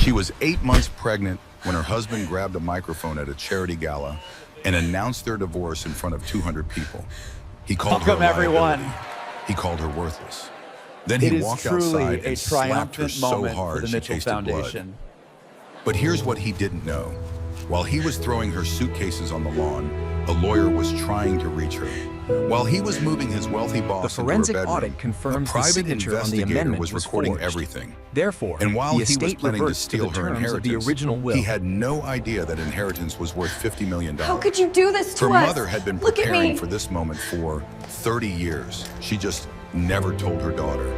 She was 8 months pregnant when her husband grabbed a microphone at a charity gala and announced their divorce in front of 200 people. He called her a Welcome, everyone. liability. He called her worthless. Then It he is walked outside truly a and slapped her triumphant so moment for hard the she Mitchell tasted blood. Foundation. But here's what he didn't know. While he was throwing her suitcases on the lawn, a lawyer was trying to reach her. While he was moving his wealthy boss The into her forensic bedroom, audit confirms a the private signature on the investigator amendment was was recording forged. everything. Therefore, And while the he was estate planning to reverts to steal the her terms of the inheritance, original will. he had no idea that inheritance was worth $50 million. How could you do this to Her us? mother had been Look at preparing me. for this moment for 30 years. She just never told her daughter.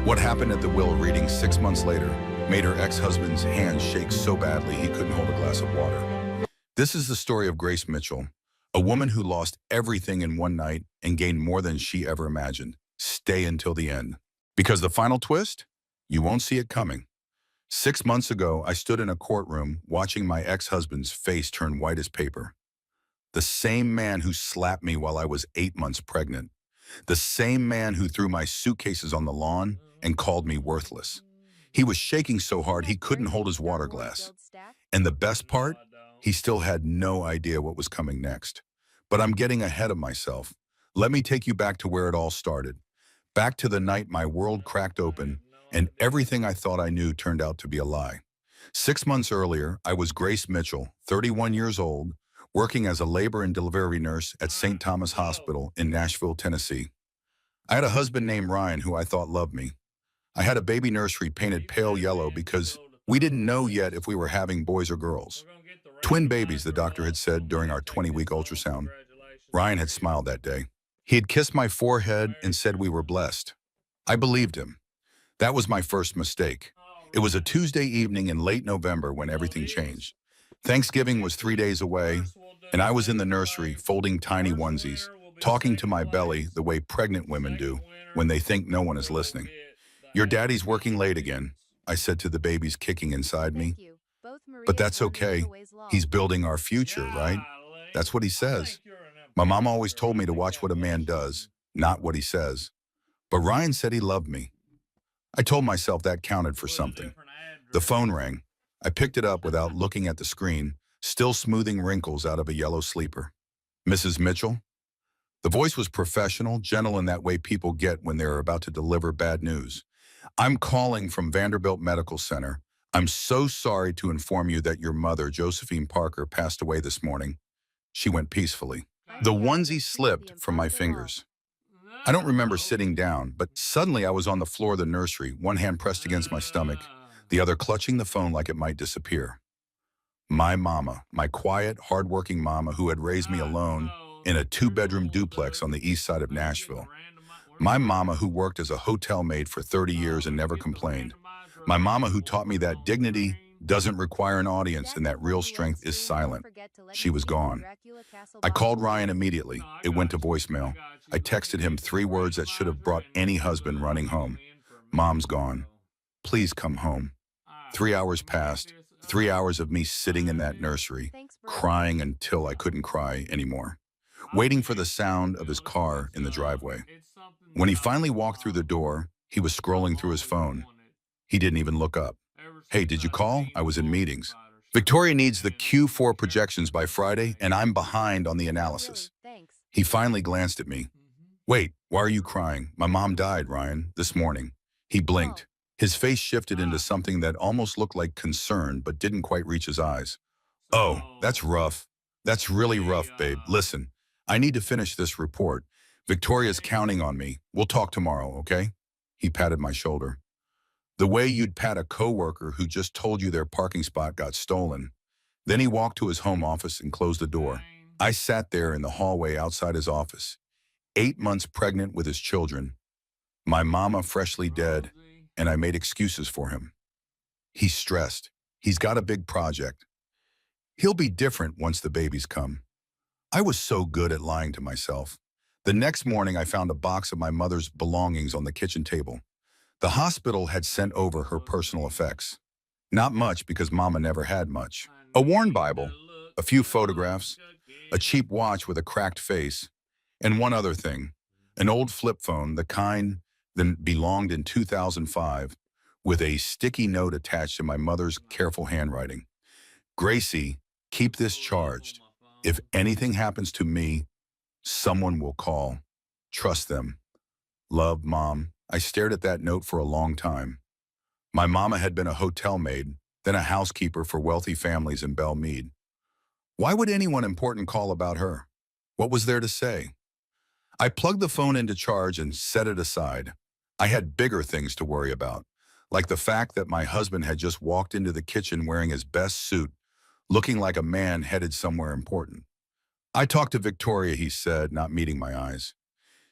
What happened at the will reading 6 months later made her ex-husband's hands shake so badly he couldn't hold a glass of water. This is the story of Grace Mitchell, a woman who lost everything in one night and gained more than she ever imagined. Stay until the end. Because the final twist, you won't see it coming. 6 months ago, I stood in a courtroom watching my ex-husband's face turn white as paper. The same man who slapped me while I was 8 months pregnant. The same man who threw my suitcases on the lawn and called me worthless. He was shaking so hard he couldn't hold his water glass. And the best part, he still had no idea what was coming next. But I'm getting ahead of myself. Let me take you back to where it all started. Back to the night my world cracked open and everything I thought I knew turned out to be a lie. 6 months earlier, I was Grace Mitchell, 31 years old, working as a labor and delivery nurse at St. Thomas Hospital in Nashville, Tennessee. I had a husband named Ryan who I thought loved me. I had a baby nursery painted pale yellow because we didn't know yet if we were having boys or girls. Twin babies, the doctor had said during our 20-week ultrasound. Ryan had smiled that day. He had kissed my forehead and said we were blessed. I believed him. That was my first mistake. It was a Tuesday evening in late November when everything changed. Thanksgiving was 3 days away, and I was in the nursery folding tiny onesies, talking to my belly the way pregnant women do when they think no one is listening. Your daddy's working late again, I said to the babies kicking inside me. But that's okay. He's building our future, right? That's what he says. My mom always told me to watch what a man does, not what he says. But Ryan said he loved me. I told myself that counted for something. The phone rang. I picked it up without looking at the screen, still smoothing wrinkles out of a yellow sleeper. Mrs. Mitchell? The voice was professional, gentle in that way people get when they're about to deliver bad news. I'm calling from Vanderbilt Medical Center. I'm so sorry to inform you that your mother, Josephine Parker, passed away this morning. She went peacefully. The onesie slipped from my fingers. I don't remember sitting down, but suddenly I was on the floor of the nursery, one hand pressed against my stomach, the other clutching the phone like it might disappear. My mama, my quiet, hardworking mama who had raised me alone in a 2-bedroom duplex on the east side of Nashville. My mama who worked as a hotel maid for 30 years and never complained. My mama who taught me that dignity doesn't require an audience and that real strength is silent. She was gone. I called Ryan immediately. It went to voicemail. I texted him 3 words that should have brought any husband running home. Mom's gone. Please come home. 3 hours passed. 3 hours of me sitting in that nursery, crying until I couldn't cry anymore, waiting for the sound of his car in the driveway. When he finally walked through the door, he was scrolling through his phone. He didn't even look up. Hey, did you call? I was in meetings. Victoria needs the Q4 projections by Friday, and I'm behind on the analysis. He finally glanced at me. Wait, why are you crying? My mom died, Ryan, this morning. He blinked. His face shifted into something that almost looked like concern, but didn't quite reach his eyes. Oh, that's rough. That's really rough, babe. Listen, I need to finish this report. Victoria's counting on me. We'll talk tomorrow, okay? He patted my shoulder. The way you'd pat a coworker who just told you their parking spot got stolen. Then he walked to his home office and closed the door. I sat there in the hallway outside his office, 8 months pregnant with his children. My mama freshly dead, and I made excuses for him. He's stressed. He's got a big project. He'll be different once the babies come. I was so good at lying to myself. The next morning, I found a box of my mother's belongings on the kitchen table. The hospital had sent over her personal effects. Not much because Mama never had much. A worn Bible, a few photographs, a cheap watch with a cracked face, and one other thing, an old flip phone, the kind that belonged in 2005, with a sticky note attached to my mother's careful handwriting. Gracie, keep this charged. If anything happens to me, someone will call. Trust them. Love, Mom. I stared at that note for a long time. My mama had been a hotel maid, then a housekeeper for wealthy families in Belle Meade. Why would anyone important call about her? What was there to say? I plugged the phone into charge and set it aside. I had bigger things to worry about, like the fact that my husband had just walked into the kitchen wearing his best suit, looking like a man headed somewhere important. I talked to Victoria, he said, not meeting my eyes.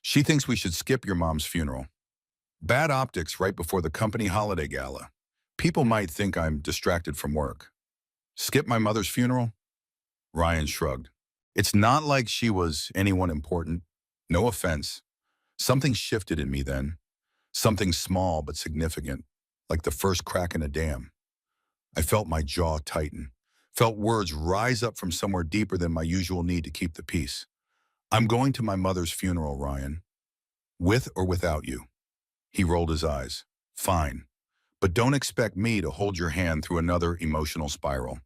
She thinks we should skip your mom's funeral. Bad optics right before the company holiday gala. People might think I'm distracted from work. Skip my mother's funeral? Ryan shrugged. It's not like she was anyone important. No offense. Something shifted in me then. Something small but significant, like the first crack in a dam. I felt my jaw tighten, felt words rise up from somewhere deeper than my usual need to keep the peace. I'm going to my mother's funeral, Ryan. With or without you. He rolled his eyes. Fine. But don't expect me to hold your hand through another emotional spiral.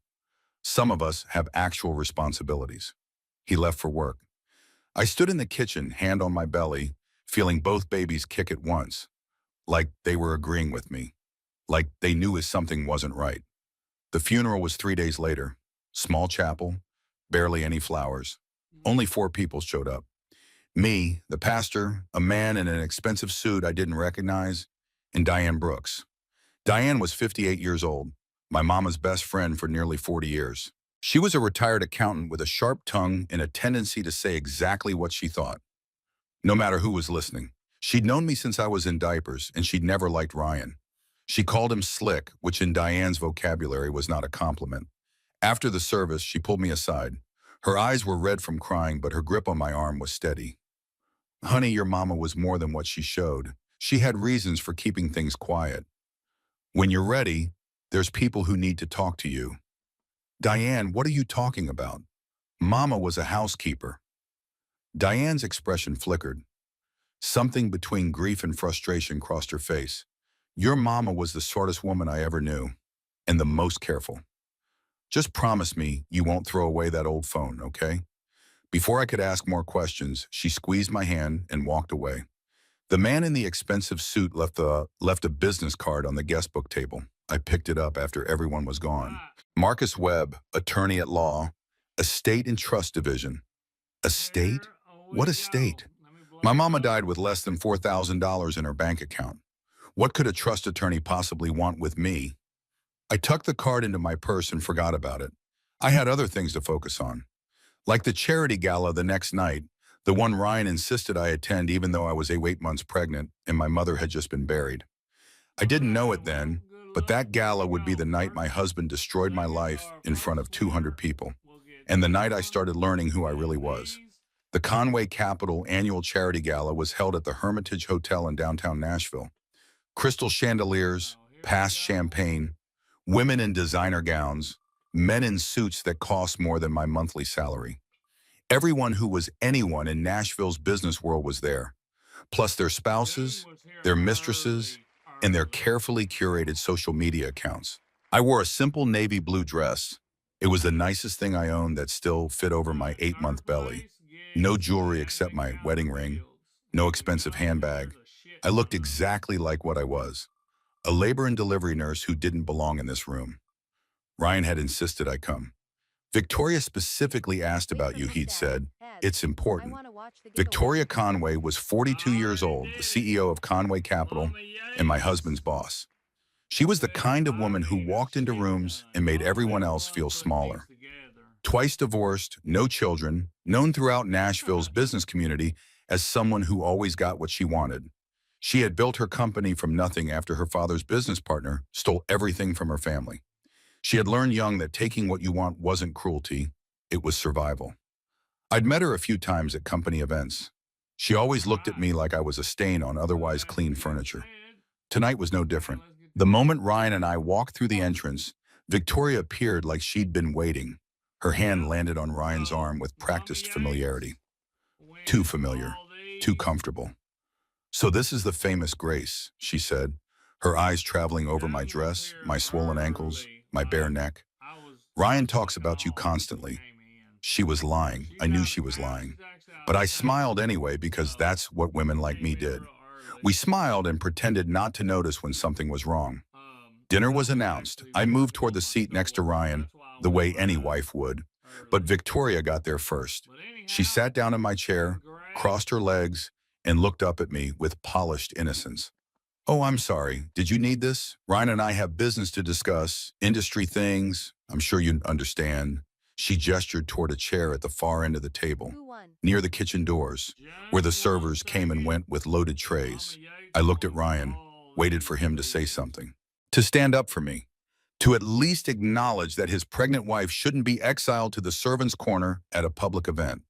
Some of us have actual responsibilities. He left for work. I stood in the kitchen, hand on my belly, feeling both babies kick at once, like they were agreeing with me, like they knew something wasn't right. The funeral was 3 days later. Small chapel, barely any flowers. Only 4 people showed up. Me, the pastor, a man in an expensive suit I didn't recognize, and Diane Brooks. Diane was 58 years old, my mama's best friend for nearly 40 years. She was a retired accountant with a sharp tongue and a tendency to say exactly what she thought, no matter who was listening. She'd known me since I was in diapers, and she'd never liked Ryan. She called him slick, which in Diane's vocabulary was not a compliment. After the service, she pulled me aside. Her eyes were red from crying, but her grip on my arm was steady. Honey, your mama was more than what she showed. She had reasons for keeping things quiet. When you're ready, there's people who need to talk to you. Diane, what are you talking about? Mama was a housekeeper. Diane's expression flickered. Something between grief and frustration crossed her face. Your mama was the smartest woman I ever knew, and the most careful. Just promise me you won't throw away that old phone, okay? Before I could ask more questions, she squeezed my hand and walked away. The man in the expensive suit left a business card on the guest book table. I picked it up after everyone was gone. Marcus Webb, attorney at law, estate and trust division. Estate? What estate? My mama died with less than $4,000 in her bank account. What could a trust attorney possibly want with me? I tucked the card into my purse and forgot about it. I had other things to focus on. Like the charity gala the next night, the one Ryan insisted I attend even though I was 8 months pregnant and my mother had just been buried. I didn't know it then, but that gala would be the night my husband destroyed my life in front of 200 people, and the night I started learning who I really was. The Conway Capital annual charity gala was held at the Hermitage Hotel in downtown Nashville. Crystal chandeliers, past champagne, women in designer gowns, men in suits that cost more than my monthly salary. Everyone who was anyone in Nashville's business world was there, plus their spouses, their mistresses, and their carefully curated social media accounts. I wore a simple navy blue dress. It was the nicest thing I owned that still fit over my 8-month belly. No jewelry except my wedding ring, no expensive handbag. I looked exactly like what I was, a labor and delivery nurse who didn't belong in this room. Ryan had insisted I come. Victoria specifically asked about you, he'd said. It's important. Victoria Conway was 42 years old, the CEO of Conway Capital, and my husband's boss. She was the kind of woman who walked into rooms and made everyone else feel smaller. Twice divorced, no children, known throughout Nashville's business community as someone who always got what she wanted. She had built her company from nothing after her father's business partner stole everything from her family. She had learned young that taking what you want wasn't cruelty, it was survival. I'd met her a few times at company events. She always looked at me like I was a stain on otherwise clean furniture. Tonight was no different. The moment Ryan and I walked through the entrance, Victoria appeared like she'd been waiting. Her hand landed on Ryan's arm with practiced familiarity. Too familiar, too comfortable. So this is the famous Grace, she said. her eyes traveling over my dress, my swollen ankles, my bare neck. Ryan talks about you constantly. She was lying. I knew she was lying. But I smiled anyway because that's what women like me did. We smiled and pretended not to notice when something was wrong. Dinner was announced. I moved toward the seat next to Ryan, the way any wife would. But Victoria got there first. She sat down in my chair, crossed her legs, and looked up at me with polished innocence. Oh, I'm sorry. Did you need this? Ryan and I have business to discuss, industry things. I'm sure you understand. She gestured toward a chair at the far end of the table, near the kitchen doors, where the servers came and went with loaded trays. I looked at Ryan, waited for him to say something, to stand up for me, to at least acknowledge that his pregnant wife shouldn't be exiled to the servants' corner at a public event.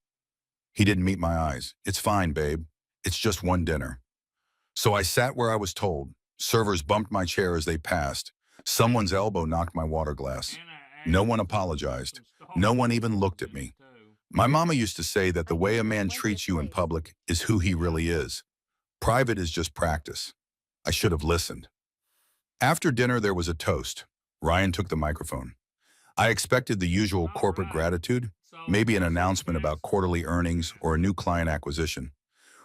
He didn't meet my eyes. It's fine, babe. It's just one dinner. So I sat where I was told. Servers bumped my chair as they passed. Someone's elbow knocked my water glass. No one apologized. No one even looked at me. My mama used to say that the way a man treats you in public is who he really is. Private is just practice. I should have listened. After dinner, there was a toast. Ryan took the microphone. I expected the usual corporate gratitude, maybe an announcement about quarterly earnings or a new client acquisition.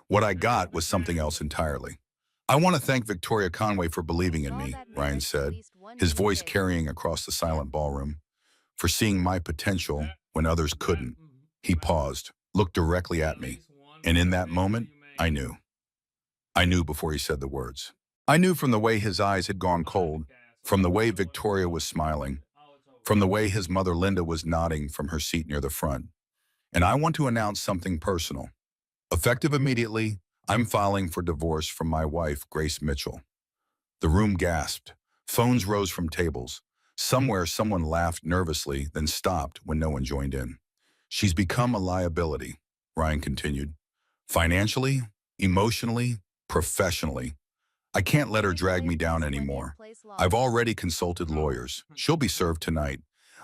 What I got was something else entirely. I want to thank Victoria Conway for believing in me, Ryan said, his voice carrying across the silent ballroom, for seeing my potential when others couldn't. He paused, looked directly at me, and in that moment, I knew. I knew before he said the words. I knew from the way his eyes had gone cold, from the way Victoria was smiling, from the way his mother Linda was nodding from her seat near the front. And I want to announce something personal. Effective immediately, I'm filing for divorce from my wife, Grace Mitchell. The room gasped. Phones rose from tables. Somewhere, someone laughed nervously, then stopped when no one joined in. She's become a liability, Ryan continued. Financially, emotionally, professionally. I can't let her drag me down anymore. I've already consulted lawyers. She'll be served tonight.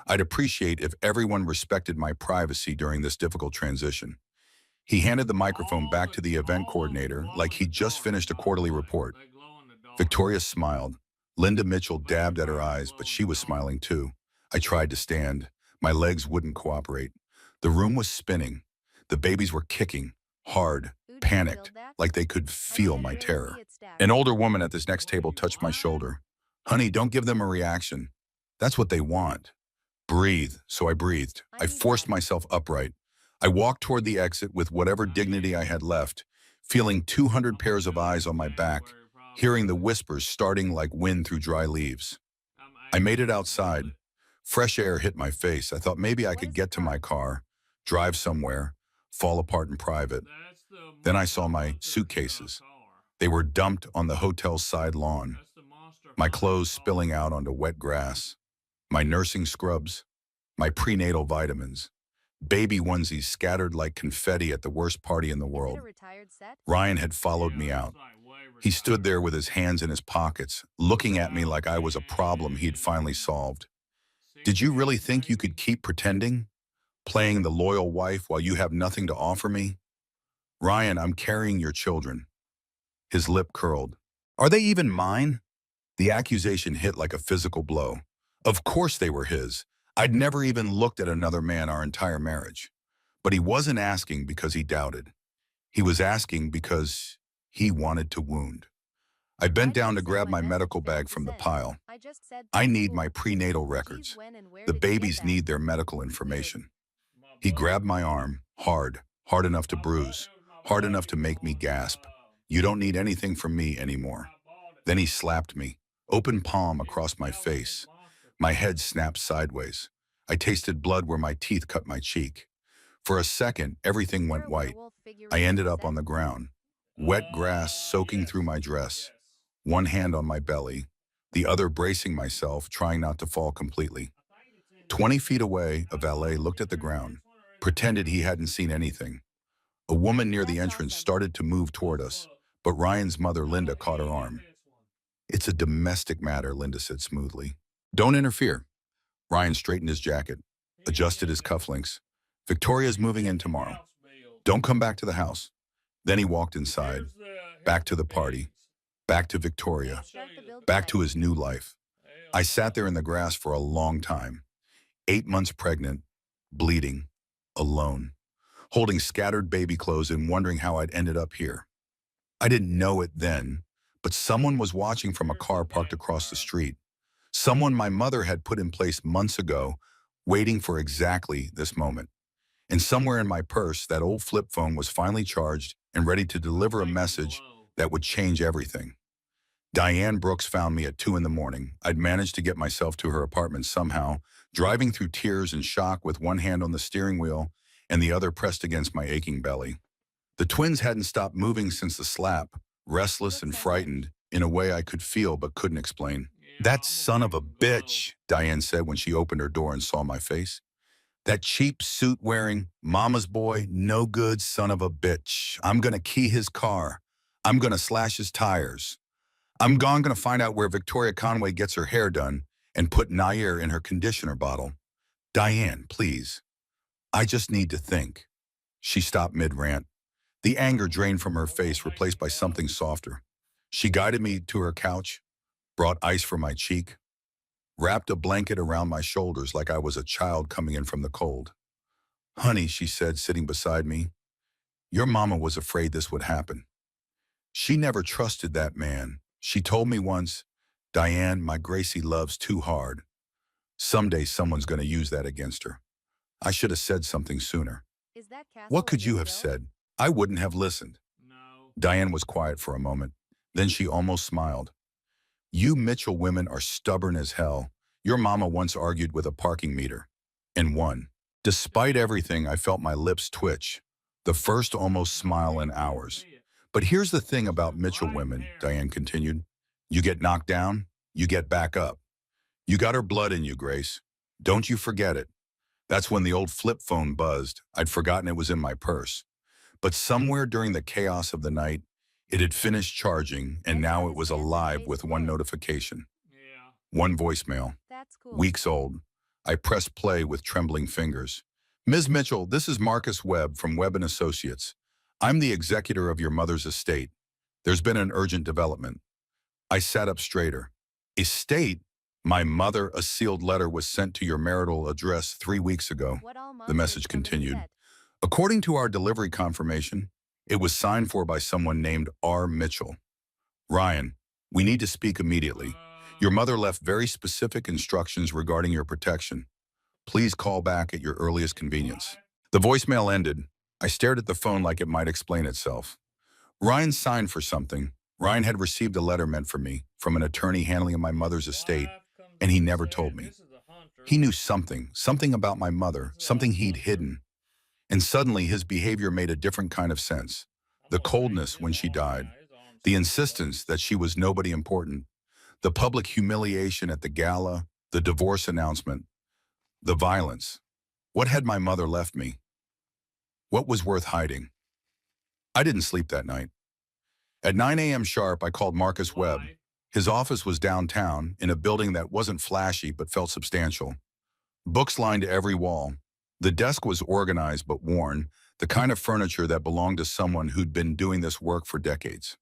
I'd appreciate if everyone respected my privacy during this difficult transition. He handed the microphone back to the event coordinator like he'd just finished a quarterly report. Victoria smiled. Linda Mitchell dabbed at her eyes, but she was smiling too. I tried to stand. My legs wouldn't cooperate. The room was spinning. The babies were kicking, hard, panicked, like they could feel my terror. An older woman at this next table touched my shoulder. Honey, don't give them a reaction. That's what they want. Breathe. So I breathed. I forced myself upright. I walked toward the exit with whatever dignity I had left, feeling 200 pairs of eyes on my back, hearing the whispers starting like wind through dry leaves. I made it outside. Fresh air hit my face. I thought maybe I could get to my car, drive somewhere, fall apart in private. Then I saw my suitcases. They were dumped on the hotel's side lawn, my clothes spilling out onto wet grass, my nursing scrubs, my prenatal vitamins, baby onesies scattered like confetti at the worst party in the world. Ryan had followed me out. He stood there with his hands in his pockets, looking at me like I was a problem he'd finally solved. Did you really think you could keep pretending? Playing the loyal wife while you have nothing to offer me? Ryan, I'm carrying your children. His lip curled. Are they even mine? The accusation hit like a physical blow. Of course they were his. I'd never even looked at another man our entire marriage. But he wasn't asking because he doubted. He was asking because he wanted to wound. I bent down to grab my medical bag from the pile. I need my prenatal records. The babies need their medical information. He grabbed my arm, hard enough to bruise, hard enough to make me gasp. You don't need anything from me anymore. Then he slapped me, open palm across my face. My head snapped sideways. I tasted blood where my teeth cut my cheek. For a second, everything went white. I ended up on the ground, wet grass soaking through my dress, one hand on my belly, the other bracing myself, trying not to fall completely. 20 feet away, a valet looked at the ground, pretended he hadn't seen anything. A woman near the entrance started to move toward us, but Ryan's mother, Linda, caught her arm. It's a domestic matter, Linda said smoothly. Don't interfere. Ryan straightened his jacket, adjusted his cufflinks. Victoria's moving in tomorrow. Don't come back to the house. Then he walked inside, back to the party, back to Victoria, back to his new life. I sat there in the grass for a long time, 8 months pregnant, bleeding, alone, holding scattered baby clothes and wondering how I'd ended up here. I didn't know it then, but someone was watching from a car parked across the street. Someone my mother had put in place months ago, waiting for exactly this moment. And somewhere in my purse, that old flip phone was finally charged and ready to deliver a message that would change everything. Diane Brooks found me at 2 in the morning. I'd managed to get myself to her apartment somehow, driving through tears and shock with one hand on the steering wheel and the other pressed against my aching belly. The twins hadn't stopped moving since the slap, restless and frightened in a way I could feel but couldn't explain. That son of a bitch, Diane said when she opened her door and saw my face. That cheap suit-wearing, mama's boy, no good son of a bitch. I'm gonna key his car. I'm gonna slash his tires. Gonna find out where Victoria Conway gets her hair done and put Nair in her conditioner bottle. Diane, please. I just need to think. She stopped mid-rant. The anger drained from her face, replaced by something softer. She guided me to her couch, brought ice for my cheek, wrapped a blanket around my shoulders like I was a child coming in from the cold. Honey, she said, sitting beside me, your mama was afraid this would happen. She never trusted that man. She told me once, Diane, my Gracie loves too hard. Someday someone's going to use that against her. I should have said something sooner. What could you have said? I wouldn't have listened. Diane was quiet for a moment. Then she almost smiled. You Mitchell women are stubborn as hell. Your mama once argued with a parking meter and won. Despite everything, I felt my lips twitch, the first almost smile in hours. But here's the thing about Mitchell women, Diane continued. You get knocked down, you get back up. You got her blood in you, Grace. Don't you forget it. That's when the old flip phone buzzed. I'd forgotten it was in my purse. But somewhere during the chaos of the night, it had finished charging, and now it was alive with one notification. One voicemail. Weeks old. I pressed play with trembling fingers. Ms. Mitchell, this is Marcus Webb from Webb & Associates. I'm the executor of your mother's estate. There's been an urgent development. I sat up straighter. Estate? My mother, a sealed letter was sent to your marital address 3 weeks ago. The message continued. According to our delivery confirmation, it was signed for by someone named R. Mitchell. Ryan, we need to speak immediately. Your mother left very specific instructions regarding your protection. Please call back at your earliest convenience. The voicemail ended. I stared at the phone like it might explain itself. Ryan signed for something. Ryan had received a letter meant for me from an attorney handling my mother's estate, and he never told me. He knew something about my mother, something he'd hidden. And suddenly his behavior made a different kind of sense. The coldness when she died, the insistence that she was nobody important, the public humiliation at the gala, the divorce announcement, the violence. What had my mother left me? What was worth hiding? I didn't sleep that night. At 9 a.m. sharp, I called Marcus Webb. His office was downtown in a building that wasn't flashy but felt substantial. Books lined every wall. The desk was organized but worn, the kind of furniture that belonged to someone who'd been doing this work for decades.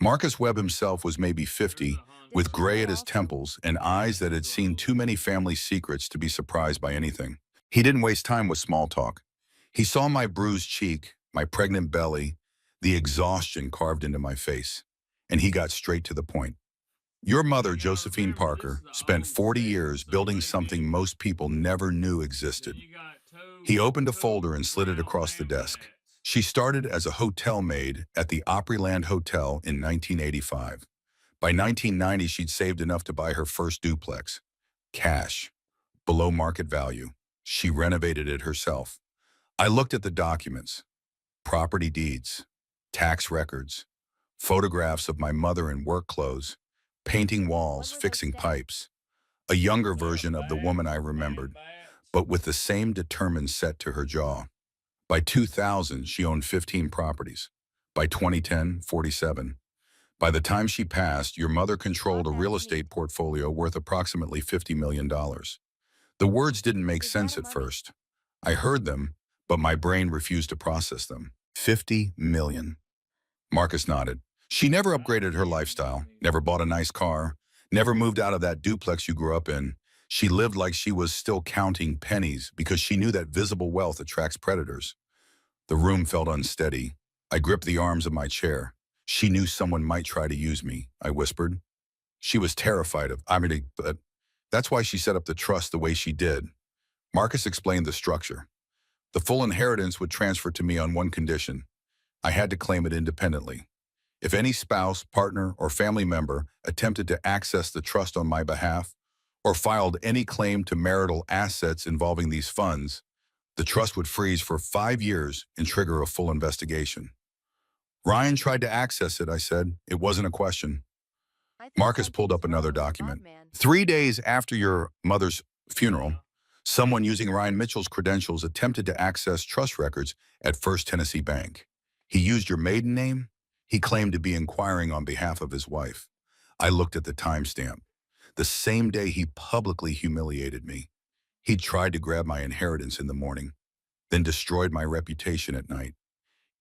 Marcus Webb himself was maybe 50, with gray at his temples and eyes that had seen too many family secrets to be surprised by anything. He didn't waste time with small talk. He saw my bruised cheek, my pregnant belly, the exhaustion carved into my face, and he got straight to the point. Your mother, Josephine Parker, spent 40 years building something most people never knew existed. He opened a folder and slid it across the desk. She started as a hotel maid at the Opryland Hotel in 1985. By 1990, she'd saved enough to buy her first duplex. Cash. Below market value. She renovated it herself. I looked at the documents. Property deeds. Tax records. Photographs of my mother in work clothes. Painting walls, fixing pipes. A younger version of the woman I remembered, but with the same determined set to her jaw. By 2000, she owned 15 properties. By 2010, 47. By the time she passed, your mother controlled a real estate portfolio worth approximately $50 million. The words didn't make sense at first. I heard them, but my brain refused to process them. 50 million. Marcus nodded. She never upgraded her lifestyle, never bought a nice car, never moved out of that duplex you grew up in. She lived like she was still counting pennies because she knew that visible wealth attracts predators. The room felt unsteady. I gripped the arms of my chair. She knew someone might try to use me, I whispered. She was terrified of, but that's why she set up the trust the way she did. Marcus explained the structure. The full inheritance would transfer to me on one condition. I had to claim it independently. If any spouse, partner, or family member attempted to access the trust on my behalf or filed any claim to marital assets involving these funds, the trust would freeze for 5 years and trigger a full investigation. Ryan tried to access it, I said. It wasn't a question. Marcus pulled up another document. 3 days after your mother's funeral, someone using Ryan Mitchell's credentials attempted to access trust records at First Tennessee Bank. He used your maiden name. He claimed to be inquiring on behalf of his wife. I looked at the timestamp. The same day he publicly humiliated me. He tried to grab my inheritance in the morning, then destroyed my reputation at night.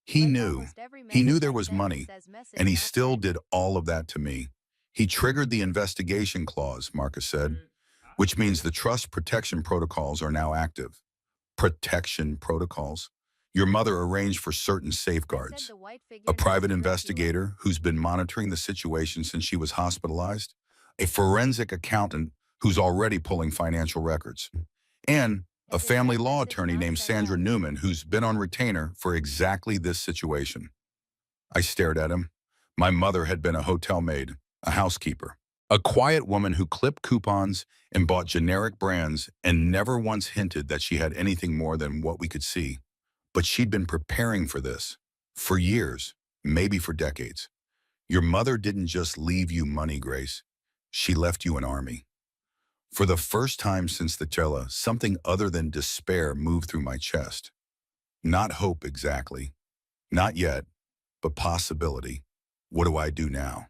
He knew. He knew there was money, and he still did all of that to me. He triggered the investigation clause, Marcus said, which means the trust protection protocols are now active. Protection protocols? Your mother arranged for certain safeguards. A private investigator who's been monitoring the situation since she was hospitalized. A forensic accountant who's already pulling financial records. And a family law attorney named Sandra Newman who's been on retainer for exactly this situation. I stared at him. My mother had been a hotel maid, a housekeeper, a quiet woman who clipped coupons and bought generic brands and never once hinted that she had anything more than what we could see. But she'd been preparing for this for years, maybe for decades. Your mother didn't just leave you money, Grace. She left you an army. For the first time since the Cella, something other than despair moved through my chest. Not hope exactly. Not yet, but possibility. What do I do now?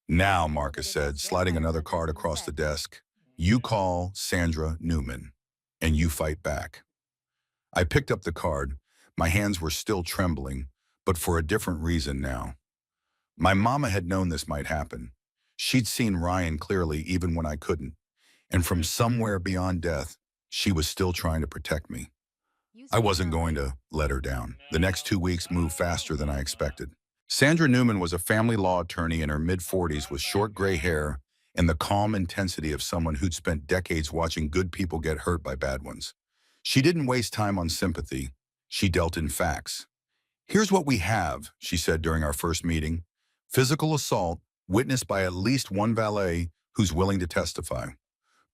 Now, Marcus said, sliding another card across the desk, you call Sandra Newman, and you fight back. I picked up the card. My hands were still trembling, but for a different reason now. My mama had known this might happen. She'd seen Ryan clearly even when I couldn't. And from somewhere beyond death, she was still trying to protect me. I wasn't going to let her down. The next 2 weeks moved faster than I expected. Sandra Newman was a family law attorney in her mid-40s with short gray hair and the calm intensity of someone who'd spent decades watching good people get hurt by bad ones. She didn't waste time on sympathy. She dealt in facts. Here's what we have, she said during our first meeting. Physical assault, witnessed by at least one valet who's willing to testify.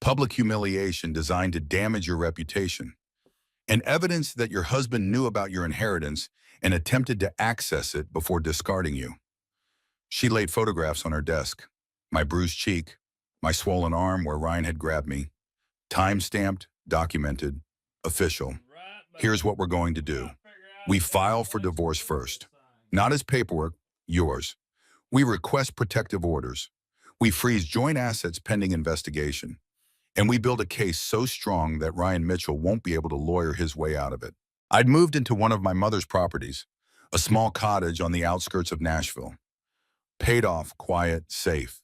Public humiliation designed to damage your reputation. And evidence that your husband knew about your inheritance and attempted to access it before discarding you. She laid photographs on her desk. My bruised cheek, my swollen arm where Ryan had grabbed me. Time-stamped, documented, official. Here's what we're going to do. We file for divorce first. Not as paperwork, yours. We request protective orders. We freeze joint assets pending investigation. And we build a case so strong that Ryan Mitchell won't be able to lawyer his way out of it. I'd moved into one of my mother's properties, a small cottage on the outskirts of Nashville. Paid off, quiet, safe.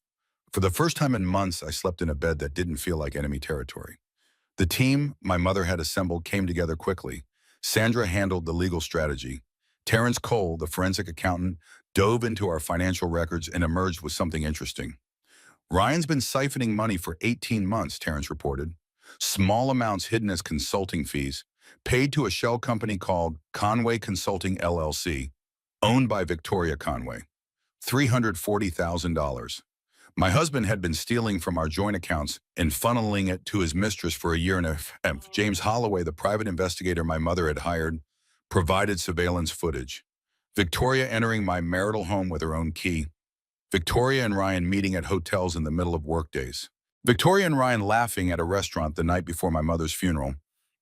For the first time in months, I slept in a bed that didn't feel like enemy territory. The team my mother had assembled came together quickly. Sandra handled the legal strategy. Terrence Cole, the forensic accountant, dove into our financial records and emerged with something interesting. Ryan's been siphoning money for 18 months, Terrence reported. Small amounts hidden as consulting fees, paid to a shell company called Conway Consulting LLC, owned by Victoria Conway. $340,000. My husband had been stealing from our joint accounts and funneling it to his mistress for a year and a half. James Holloway, the private investigator my mother had hired, provided surveillance footage. Victoria entering my marital home with her own key. Victoria and Ryan meeting at hotels in the middle of workdays. Victoria and Ryan laughing at a restaurant the night before my mother's funeral.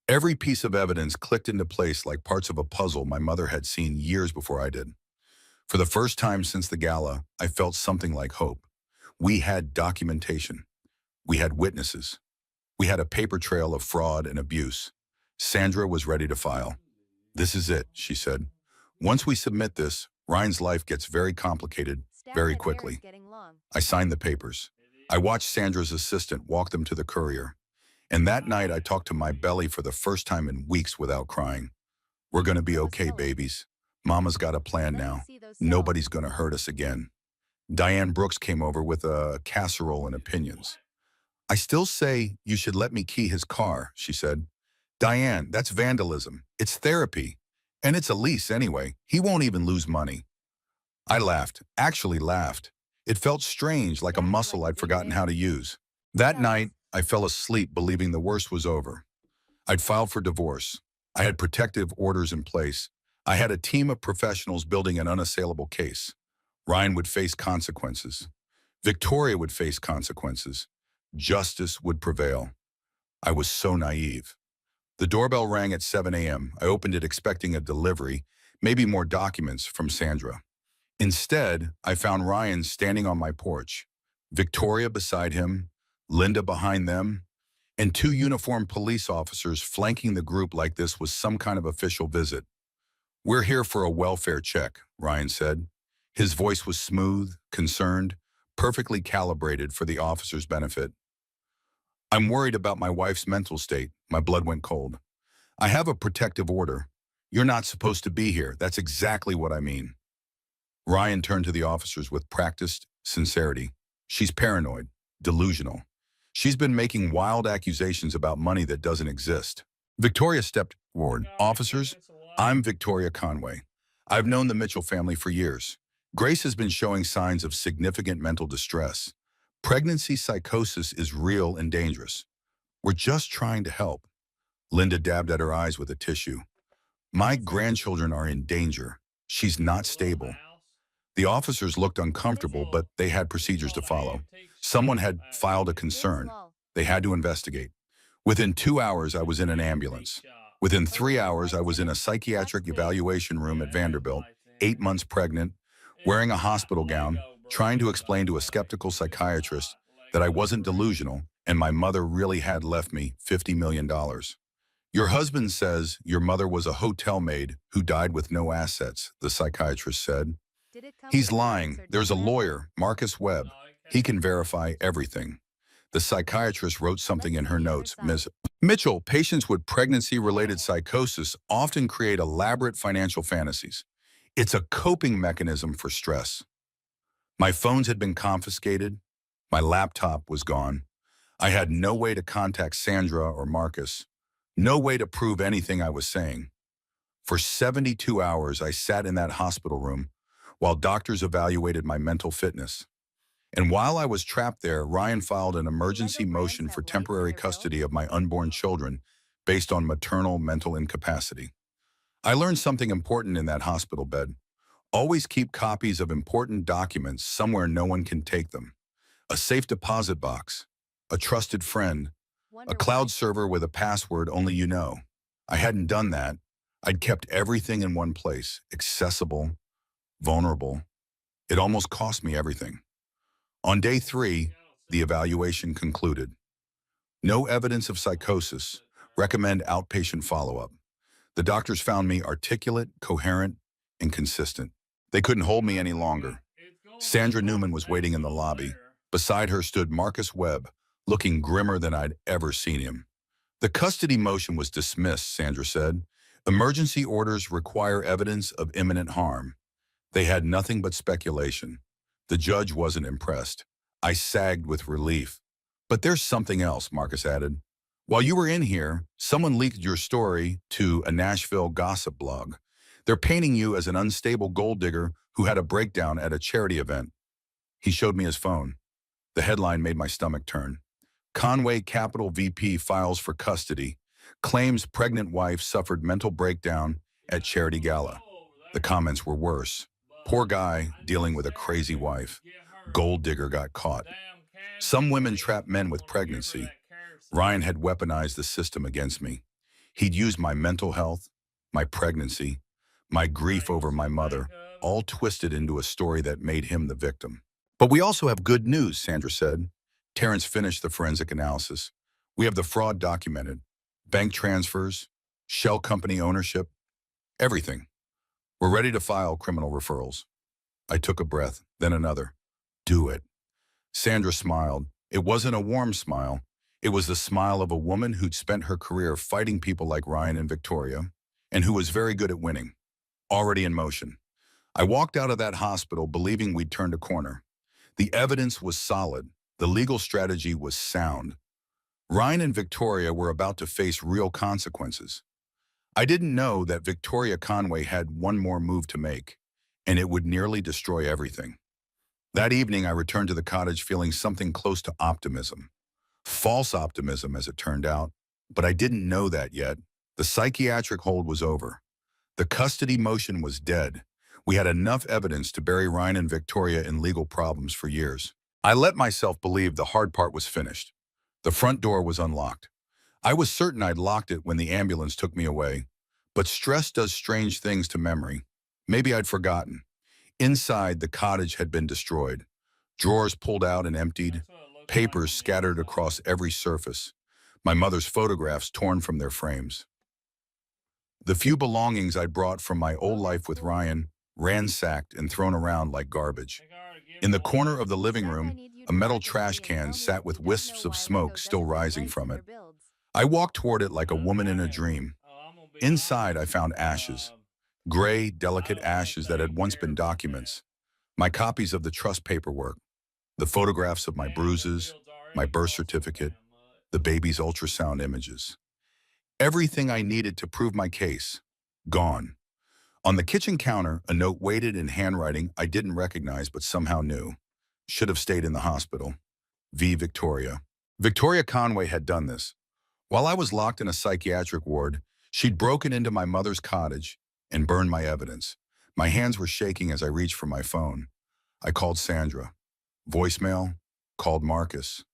Every piece of evidence clicked into place like parts of a puzzle my mother had seen years before I did. For the first time since the gala, I felt something like hope. We had documentation. We had witnesses. We had a paper trail of fraud and abuse. Sandra was ready to file. This is it, she said. Once we submit this, Ryan's life gets very complicated Staff very at hair is quickly. getting long. I signed the papers. I watched Sandra's assistant walk them to the courier. And that night, I talked to my belly for the first time in weeks without crying. We're going to be That was okay, stellar. babies. Mama's got a plan Let me now. see those cells. Nobody's going to hurt us again. Diane Brooks came over with a casserole and opinions. I still say you should let me key his car, she said. Diane, that's vandalism. It's therapy. And it's a lease anyway. He won't even lose money. I laughed, actually laughed. It felt strange, like a Staff would muscle like to I'd brief forgotten how there. to use. That night, Cells. I fell asleep believing the worst was over. I'd filed for divorce. I had protective orders in place. I had a team of professionals building an unassailable case. Ryan would face consequences. Victoria would face consequences. Justice would prevail. I was so naive. The doorbell rang at 7 a.m. I opened it expecting a delivery, maybe more documents from Sandra. Instead, I found Ryan standing on my porch, Victoria beside him, Linda behind them, and two uniformed police officers flanking the group like this was some kind of official visit. We're here for a welfare check, Ryan said. His voice was smooth, concerned, perfectly calibrated for the officer's benefit. I'm worried about my wife's mental state. My blood went cold. I have a protective order. You're not supposed to be here. That's exactly what I mean. Ryan turned to the officers with practiced sincerity. She's paranoid, delusional. She's been making wild accusations about money that doesn't exist. Victoria stepped forward. Officers, I'm Victoria Conway. I've known the Mitchell family for years. Grace has been showing signs of significant mental distress. Pregnancy psychosis is real and dangerous. We're just trying to help. Linda dabbed at her eyes with a tissue. What My does that mean? grandchildren are in danger. She's not stable. The officers looked What is uncomfortable, it? but they had procedures to follow. Someone had filed a Very concern. small. They had to investigate. Within 2 hours, I was in an ambulance. Within 3 hours, I was in a psychiatric evaluation room at Vanderbilt, 8 months pregnant, wearing a hospital gown, trying to explain to a skeptical psychiatrist that I wasn't delusional and my mother really had left me $50 million. Your husband says your mother was a hotel maid who died with no assets, the psychiatrist said. Did it come He's with a birth lying. There's a certificate? lawyer, Marcus Webb. He can verify everything. The psychiatrist wrote Let's something in see her the other notes. side. Ms. Mitchell, patients with pregnancy-related psychosis often create elaborate financial fantasies. It's a coping mechanism for stress. My phones had been confiscated. My laptop was gone. I had no way to contact Sandra or Marcus. No way to prove anything I was saying. For 72 hours, I sat in that hospital room while doctors evaluated my mental fitness. And while I was trapped there, Ryan filed an Do emergency Lego brands motion have for lights in temporary their bills? custody of my unborn children based on maternal mental incapacity. I learned something important in that hospital bed. Always keep copies of important documents somewhere no one can take them. A safe deposit box, a trusted friend, a Wonder cloud why. server with a password only you know. I hadn't done that. I'd kept everything in one place, accessible, vulnerable. It almost cost me everything. On day 3, the evaluation concluded. No evidence of psychosis. Recommend outpatient follow-up. The doctors found me articulate, coherent, and consistent. They couldn't hold me any longer. Sandra Newman was waiting in the lobby. Beside her stood Marcus Webb, looking grimmer than I'd ever seen him. The custody motion was dismissed, Sandra said. Emergency orders require evidence of imminent harm. They had nothing but speculation. The judge wasn't impressed. I sagged with relief. But there's something else, Marcus added. While you were in here, someone leaked your story to a Nashville gossip blog. They're painting you as an unstable gold digger who had a breakdown at a charity event. He showed me his phone. The headline made my stomach turn. Conway Capital VP files for custody. Claims pregnant wife suffered mental breakdown at charity gala. The comments were worse. Poor guy dealing with a crazy wife. Gold digger got caught. Some women trap men with pregnancy. Ryan had weaponized the system against me. He'd used my mental health, my pregnancy, my grief over my mother, all twisted into a story that made him the victim. But we also have good news, Sandra said. Terrence finished the forensic analysis. We have the fraud documented. Bank transfers, shell company ownership, everything. We're ready to file criminal referrals. I took a breath, then another. Do it. Sandra smiled. It wasn't a warm smile. It was the smile of a woman who'd spent her career fighting people like Ryan and Victoria, and who was very good at winning. Already in motion. I walked out of that hospital believing we'd turned a corner. The evidence was solid. The legal strategy was sound. Ryan and Victoria were about to face real consequences. I didn't know that Victoria Conway had one more move to make, and it would nearly destroy everything. That evening, I returned to the cottage feeling something close to optimism. False optimism, as it turned out, but I didn't know that yet. The psychiatric hold was over. The custody motion was dead. We had enough evidence to bury Ryan and Victoria in legal problems for years. I let myself believe the hard part was finished. The front door was unlocked. I was certain I'd locked it when the ambulance took me away, but stress does strange things to memory. Maybe I'd forgotten. Inside, the cottage had been destroyed. Drawers pulled out and emptied, papers scattered across every surface, my mother's photographs torn from their frames. The few belongings I'd brought from my old life with Ryan, ransacked and thrown around like garbage. In the corner of the living room, a metal trash can sat with wisps of smoke still rising from it. I walked toward it like a woman in a dream. Inside, I found ashes. Gray, delicate ashes that had once been documents. My copies of the trust paperwork, the photographs of my bruises, my birth certificate, the baby's ultrasound images. Everything I needed to prove my case. Gone. On the kitchen counter, a note waited in handwriting I didn't recognize but somehow knew. Should have stayed in the hospital. V. Victoria. Victoria Conway had done this. While I was locked in a psychiatric ward, she'd broken into my mother's cottage and burned my evidence. My hands were shaking as I reached for my phone. I called Sandra. Voicemail, called Marcus.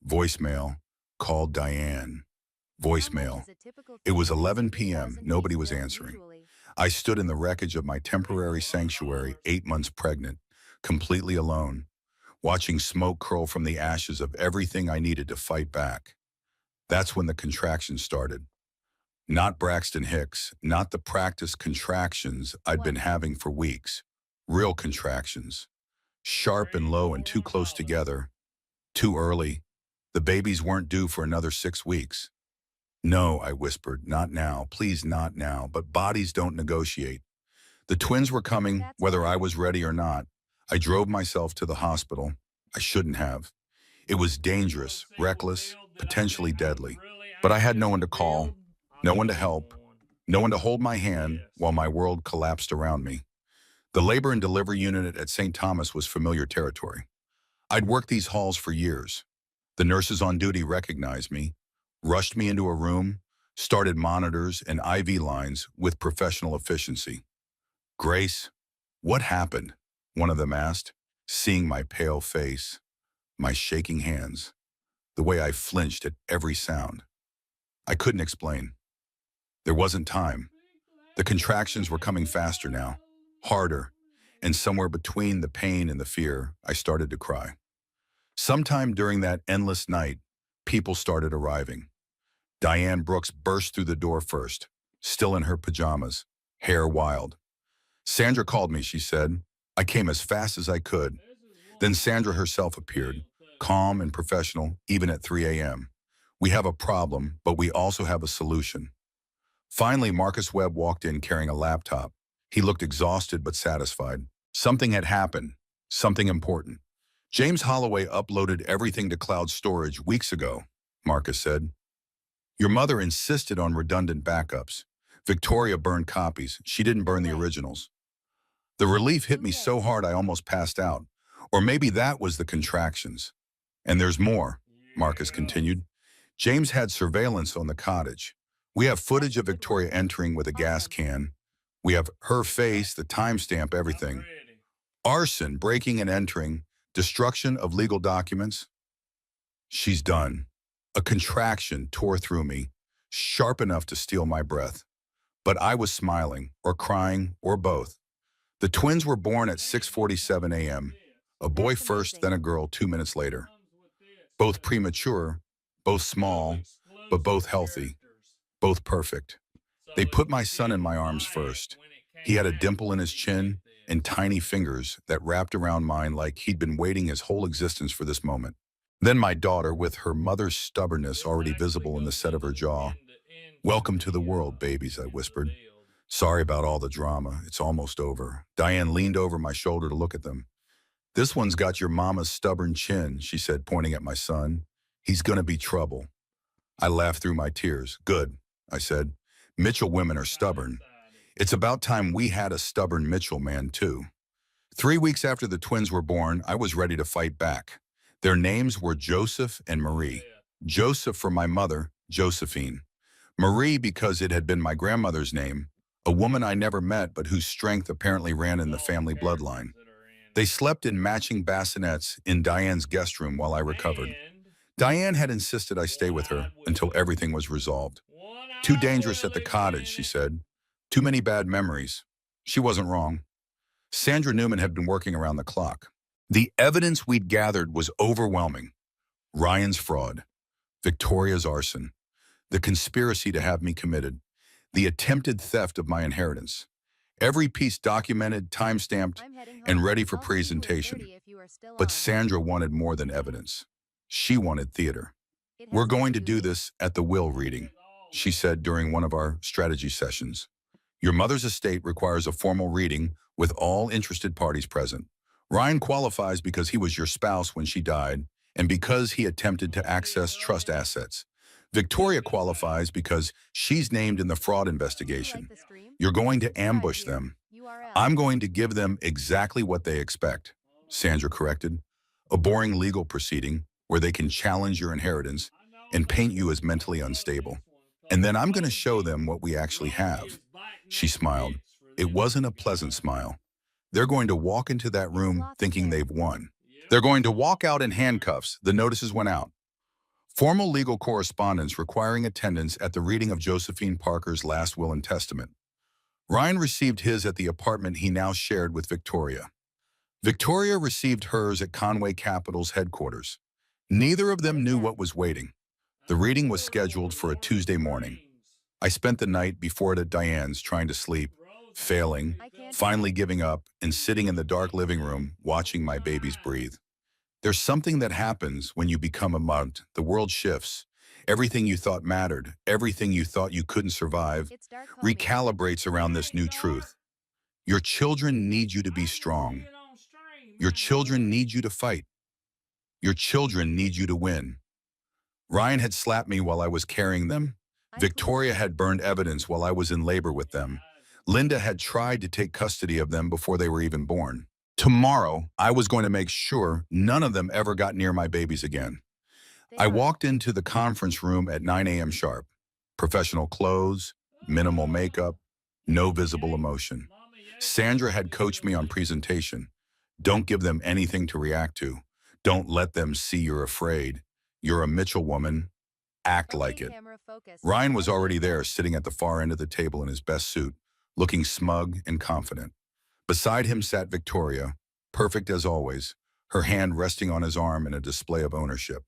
Voicemail, called Diane. Voicemail. It was 11 p.m. Nobody was answering. I stood in the wreckage of my temporary sanctuary, 8 months pregnant, completely alone, watching smoke curl from the ashes of everything I needed to fight back. That's when the contractions started. Not Braxton Hicks, not the practice contractions I'd been having for weeks. Real contractions. Sharp and low and too close together. Too early. The babies weren't due for another 6 weeks. No, I whispered, not now, please not now, but bodies don't negotiate. The twins were coming, whether I was ready or not. I drove myself to the hospital. I shouldn't have. It was dangerous, reckless, potentially deadly. But I had no one to call, no one to help, no one to hold my hand while my world collapsed around me. The labor and delivery unit at St. Thomas was familiar territory. I'd worked these halls for years. The nurses on duty recognized me, rushed me into a room, started monitors and IV lines with professional efficiency. Grace, what happened? One of them asked, seeing my pale face, my shaking hands, the way I flinched at every sound. I couldn't explain. There wasn't time. The contractions were coming faster now, harder, and somewhere between the pain and the fear, I started to cry. Sometime during that endless night, people started arriving. Diane Brooks burst through the door first, still in her pajamas, hair wild. Sandra called me, she said. I came as fast as I could. Then Sandra herself appeared, calm and professional, even at 3 a.m. We have a problem, but we also have a solution. Finally, Marcus Webb walked in carrying a laptop. He looked exhausted but satisfied. Something had happened, something important. James Holloway uploaded everything to cloud storage weeks ago, Marcus said. Your mother insisted on redundant backups. Victoria burned copies. She didn't burn the originals. The relief hit me so hard I almost passed out. Or maybe that was the contractions. And there's more, Marcus continued. James had surveillance on the cottage. We have footage of Victoria entering with a gas can. We have her face, the timestamp, everything. Arson, breaking and entering, destruction of legal documents. She's done. A contraction tore through me, sharp enough to steal my breath. But I was smiling, or crying, or both. The twins were born at 6:47 a.m. A boy first, then a girl 2 minutes later. Both premature, both small, but both healthy, both perfect. They put my son in my arms first. He had a dimple in his chin and tiny fingers that wrapped around mine like he'd been waiting his whole existence for this moment. Then my daughter, with her mother's stubbornness already visible in the set of her jaw. "Welcome to the world, babies," I whispered. "Sorry about all the drama. It's almost over." Diane leaned over my shoulder to look at them. "This one's got your mama's stubborn chin," she said, pointing at my son. "He's gonna be trouble." I laughed through my tears. "Good," I said. "Mitchell women are stubborn. It's about time we had a stubborn Mitchell man, too." 3 weeks after the twins were born, I was ready to fight back. Their names were Joseph and Marie. Joseph for my mother, Josephine. Marie because it had been my grandmother's name, a woman I never met but whose strength apparently ran in the family bloodline. They slept in matching bassinets in Diane's guest room while I recovered. Diane had insisted I stay with her until everything was resolved. "Too dangerous at the cottage," she said. "Too many bad memories." She wasn't wrong. Sandra Newman had been working around the clock. The evidence we'd gathered was overwhelming. Ryan's fraud, Victoria's arson, the conspiracy to have me committed, the attempted theft of my inheritance. Every piece documented, time-stamped, and ready for presentation. But Sandra wanted more than evidence. She wanted theater. "We're going to do this at the will reading," she said during one of our strategy sessions. "Your mother's estate requires a formal reading with all interested parties present. Ryan qualifies because he was your spouse when she died and because he attempted to access trust assets. Victoria qualifies because she's named in the fraud investigation. You're going to ambush them. I'm going to give them exactly what they expect," Sandra corrected. "A boring legal proceeding where they can challenge your inheritance and paint you as mentally unstable. And then I'm going to show them what we actually have." She smiled. It wasn't a pleasant smile. "They're going to walk into that room thinking they've won. They're going to walk out in handcuffs." The notices went out. Formal legal correspondence requiring attendance at the reading of Josephine Parker's last will and testament. Ryan received his at the apartment he now shared with Victoria. Victoria received hers at Conway Capital's headquarters. Neither of them knew what was waiting. The reading was scheduled for a Tuesday morning. I spent the night before it at Diane's trying to sleep, failing, finally giving up, and sitting in the dark living room watching my babies breathe. There's something that happens when you become a mother. The world shifts. Everything you thought mattered, everything you thought you couldn't survive, recalibrates around this new truth. Your children need you to be strong. Your children need you to fight. Your children need you to win. Ryan had slapped me while I was carrying them. Victoria had burned evidence while I was in labor with them. Linda had tried to take custody of them before they were even born. Tomorrow, I was going to make sure none of them ever got near my babies again. I walked into the conference room at 9 a.m. sharp. Professional clothes, minimal makeup, no visible emotion. Sandra had coached me on presentation. Don't give them anything to react to. Don't let them see you're afraid. You're a Mitchell woman. Act like it. Ryan was already there, sitting at the far end of the table in his best suit, looking smug and confident. Beside him sat Victoria, perfect as always, her hand resting on his arm in a display of ownership.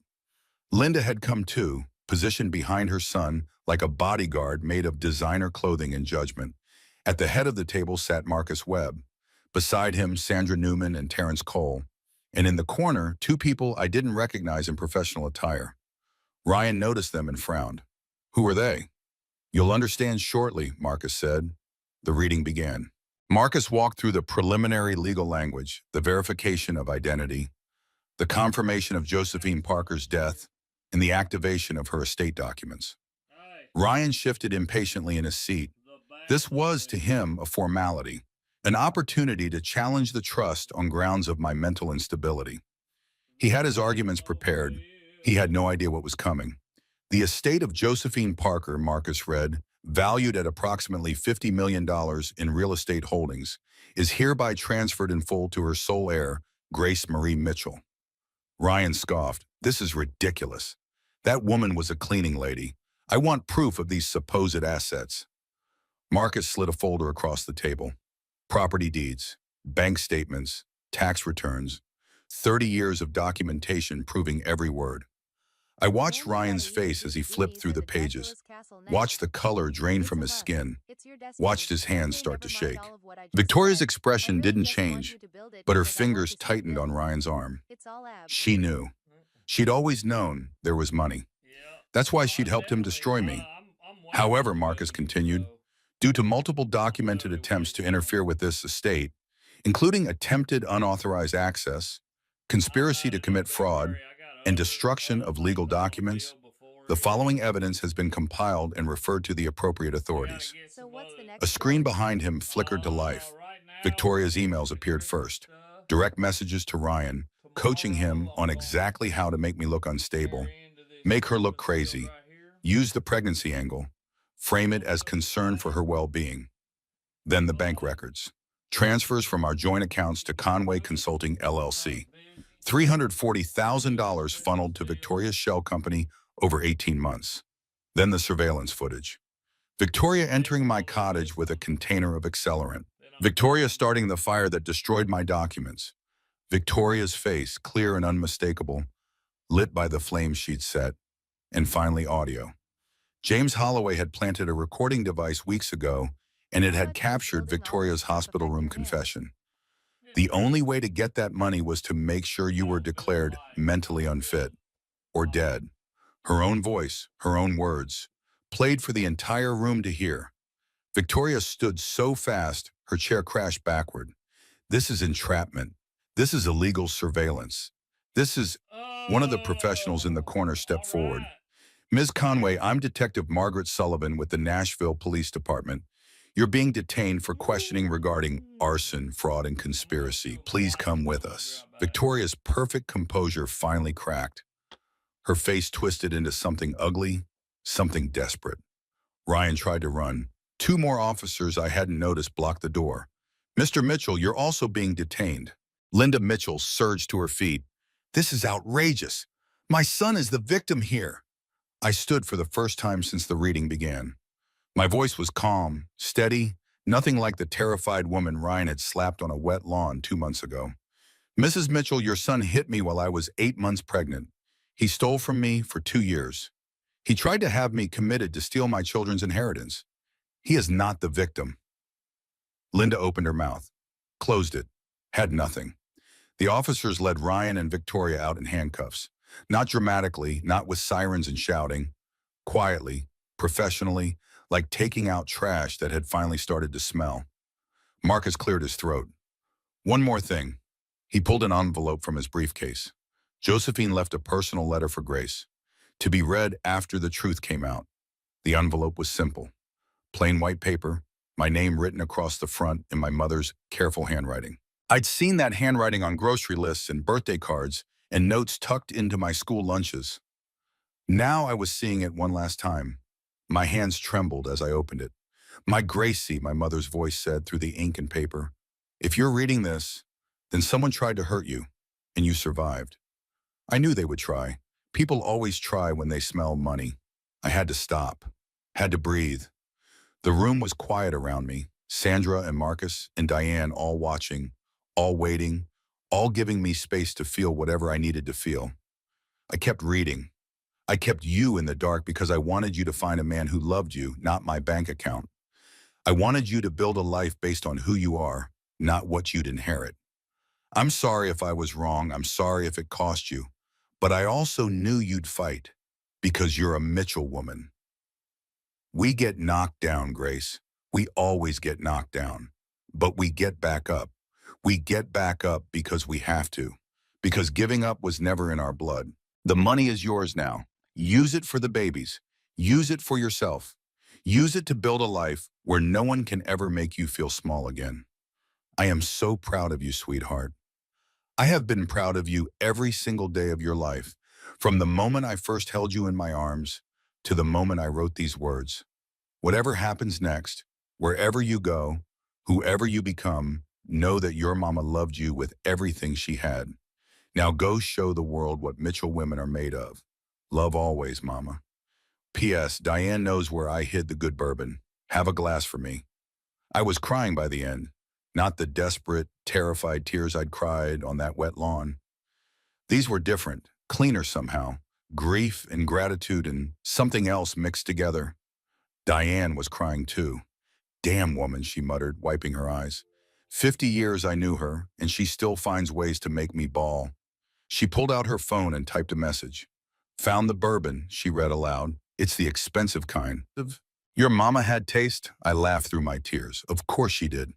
Linda had come too, positioned behind her son like a bodyguard made of designer clothing and judgment. At the head of the table sat Marcus Webb. Beside him, Sandra Newman and Terrence Cole. And in the corner, two people I didn't recognize in professional attire. Ryan noticed them and frowned. "Who are they?" "You'll understand shortly," Marcus said. The reading began. Marcus walked through the preliminary legal language, the verification of identity, the confirmation of Josephine Parker's death, and the activation of her estate documents. Ryan shifted impatiently in his seat. This was, to him, a formality, an opportunity to challenge the trust on grounds of my mental instability. He had his arguments prepared. He had no idea what was coming. The estate of Josephine Parker, Marcus read, valued at approximately $50 million in real estate holdings, is hereby transferred in full to her sole heir, Grace Marie Mitchell. Ryan scoffed. "This is ridiculous. That woman was a cleaning lady. I want proof of these supposed assets." Marcus slid a folder across the table. Property deeds, bank statements, tax returns, 30 years of documentation proving every word. I watched Ryan's face as he flipped through the pages, watched the color drain from his skin, watched his hands start to shake. Victoria's expression didn't change, but her fingers tightened on Ryan's arm. She knew. She'd always known there was money. Yeah. That's why No, she'd I helped him definitely, destroy me. I'm watching However, the Marcus movie, continued, so due to multiple I'm documented totally attempts with to you on interfere that. with this estate, including attempted unauthorized access, conspiracy to No, commit don't fraud, worry. I got and other destruction of legal things I want to documents, kill before the you. following evidence has been compiled and referred to the appropriate I gotta authorities. get some other. A screen behind him flickered to life. Right now we're Victoria's getting emails into appeared Christmas first. stuff. Direct messages to Ryan, coaching him Tomorrow on I'm gonna exactly how to make me look unstable, tear into this make her look Christmas field crazy, right here. use the pregnancy angle, frame it as concern for her well-being. Then the bank records. Transfers from our joint accounts to Conway Consulting LLC. $340,000 funneled to Victoria's Shell Company over 18 months. Then the surveillance footage. Victoria entering my cottage with a container of accelerant. Victoria starting the fire that destroyed my documents. Victoria's face, clear and unmistakable, lit by the flames she'd set. And finally, audio. James Holloway had planted a recording device weeks ago, and it had captured Victoria's hospital room confession. The only way to get that money was to make sure you were declared mentally unfit or dead. Her own voice, her own words, played for the entire room to hear. Victoria stood so fast, her chair crashed backward. This is entrapment. This is illegal surveillance. This is... One of the professionals in the corner stepped All forward. right. Ms. Conway, I'm Detective Margaret Sullivan with the Nashville Police Department. You're being detained for questioning regarding arson, fraud, and conspiracy. Please come with us. Victoria's perfect composure finally cracked. Her face twisted into something ugly, something desperate. Ryan tried to run. Two more officers I hadn't noticed blocked the door. Mr. Mitchell, you're also being detained. Linda Mitchell surged to her feet. This is outrageous. My son is the victim here. I stood for the first time since the reading began. My voice was calm, steady, nothing like the terrified woman Ryan had slapped on a wet lawn 2 months ago. Mrs. Mitchell, your son hit me while I was 8 months pregnant. He stole from me for 2 years. He tried to have me committed to steal my children's inheritance. He is not the victim. Linda opened her mouth, closed it, had nothing. The officers led Ryan and Victoria out in handcuffs. Not dramatically, not with sirens and shouting. Quietly, professionally, like taking out trash that had finally started to smell. Marcus cleared his throat. One more thing. He pulled an envelope from his briefcase. Josephine left a personal letter for Grace, to be read after the truth came out. The envelope was simple. Plain white paper, my name written across the front in my mother's careful handwriting. I'd seen that handwriting on grocery lists and birthday cards and notes tucked into my school lunches. Now I was seeing it one last time. My hands trembled as I opened it. My Gracie, my mother's voice said through the ink and paper. If you're reading this, then someone tried to hurt you, and you survived. I knew they would try. People always try when they smell money. I had to stop, had to breathe. The room was quiet around me, Sandra and Marcus and Diane all watching, all waiting, all giving me space to feel whatever I needed to feel. I kept reading. I kept you in the dark because I wanted you to find a man who loved you, not my bank account. I wanted you to build a life based on who you are, not what you'd inherit. I'm sorry if I was wrong. I'm sorry if it cost you. But I also knew you'd fight because you're a Mitchell woman. We get knocked down, Grace. We always get knocked down. But we get back up. We get back up because we have to. Because giving up was never in our blood. The money is yours now. Use it for the babies. Use it for yourself. Use it to build a life where no one can ever make you feel small again. I am so proud of you, sweetheart. I have been proud of you every single day of your life, from the moment I first held you in my arms to the moment I wrote these words. Whatever happens next, wherever you go, whoever you become, know that your mama loved you with everything she had. Now go show the world what Mitchell women are made of. Love always, Mama. P.S. Diane knows where I hid the good bourbon. Have a glass for me. I was crying by the end, not the desperate, terrified tears I'd cried on that wet lawn. These were different, cleaner somehow, grief and gratitude and something else mixed together. Diane was crying too. Damn woman, she muttered, wiping her eyes. 50 years I knew her, and she still finds ways to make me bawl. She pulled out her phone and typed a message. Found the bourbon, she read aloud. It's the expensive kind. Your mama had taste? I laughed through my tears. Of course she did.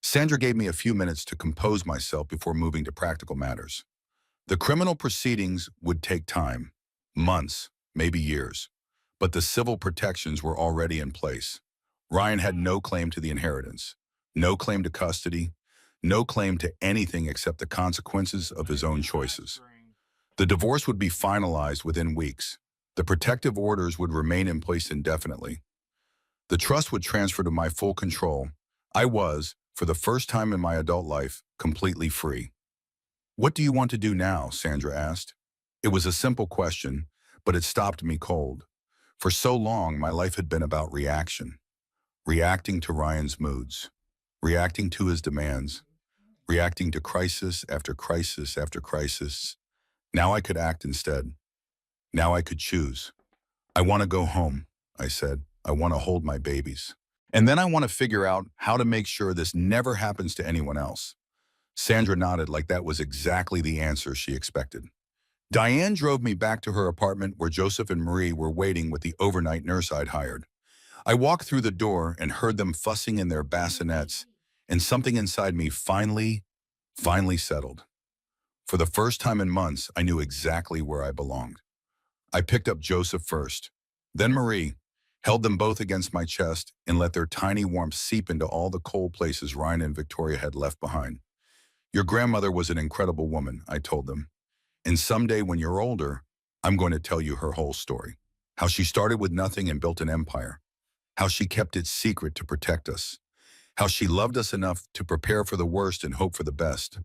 Sandra gave me a few minutes to compose myself before moving to practical matters. The criminal proceedings would take time, months, maybe years, but the civil protections were already in place. Ryan had no claim to the inheritance, no claim to custody, no claim to anything except the consequences of his own choices. The divorce would be finalized within weeks. The protective orders would remain in place indefinitely. The trust would transfer to my full control. I was, for the first time in my adult life, completely free. What do you want to do now? Sandra asked. It was a simple question, but it stopped me cold. For so long, my life had been about reaction. Reacting to Ryan's moods, reacting to his demands, reacting to crisis after crisis after crisis. Now I could act instead. Now I could choose. I want to go home, I said. I want to hold my babies. And then I want to figure out how to make sure this never happens to anyone else. Sandra nodded like that was exactly the answer she expected. Diane drove me back to her apartment where Joseph and Marie were waiting with the overnight nurse I'd hired. I walked through the door and heard them fussing in their bassinets, and something inside me finally settled. For the first time in months, I knew exactly where I belonged. I picked up Joseph first, then Marie, held them both against my chest, and let their tiny warmth seep into all the cold places Ryan and Victoria had left behind. Your grandmother was an incredible woman, I told them. And someday when you're older, I'm going to tell you her whole story. How she started with nothing and built an empire. How she kept it secret to protect us. How she loved us enough to prepare for the worst and hope for the best.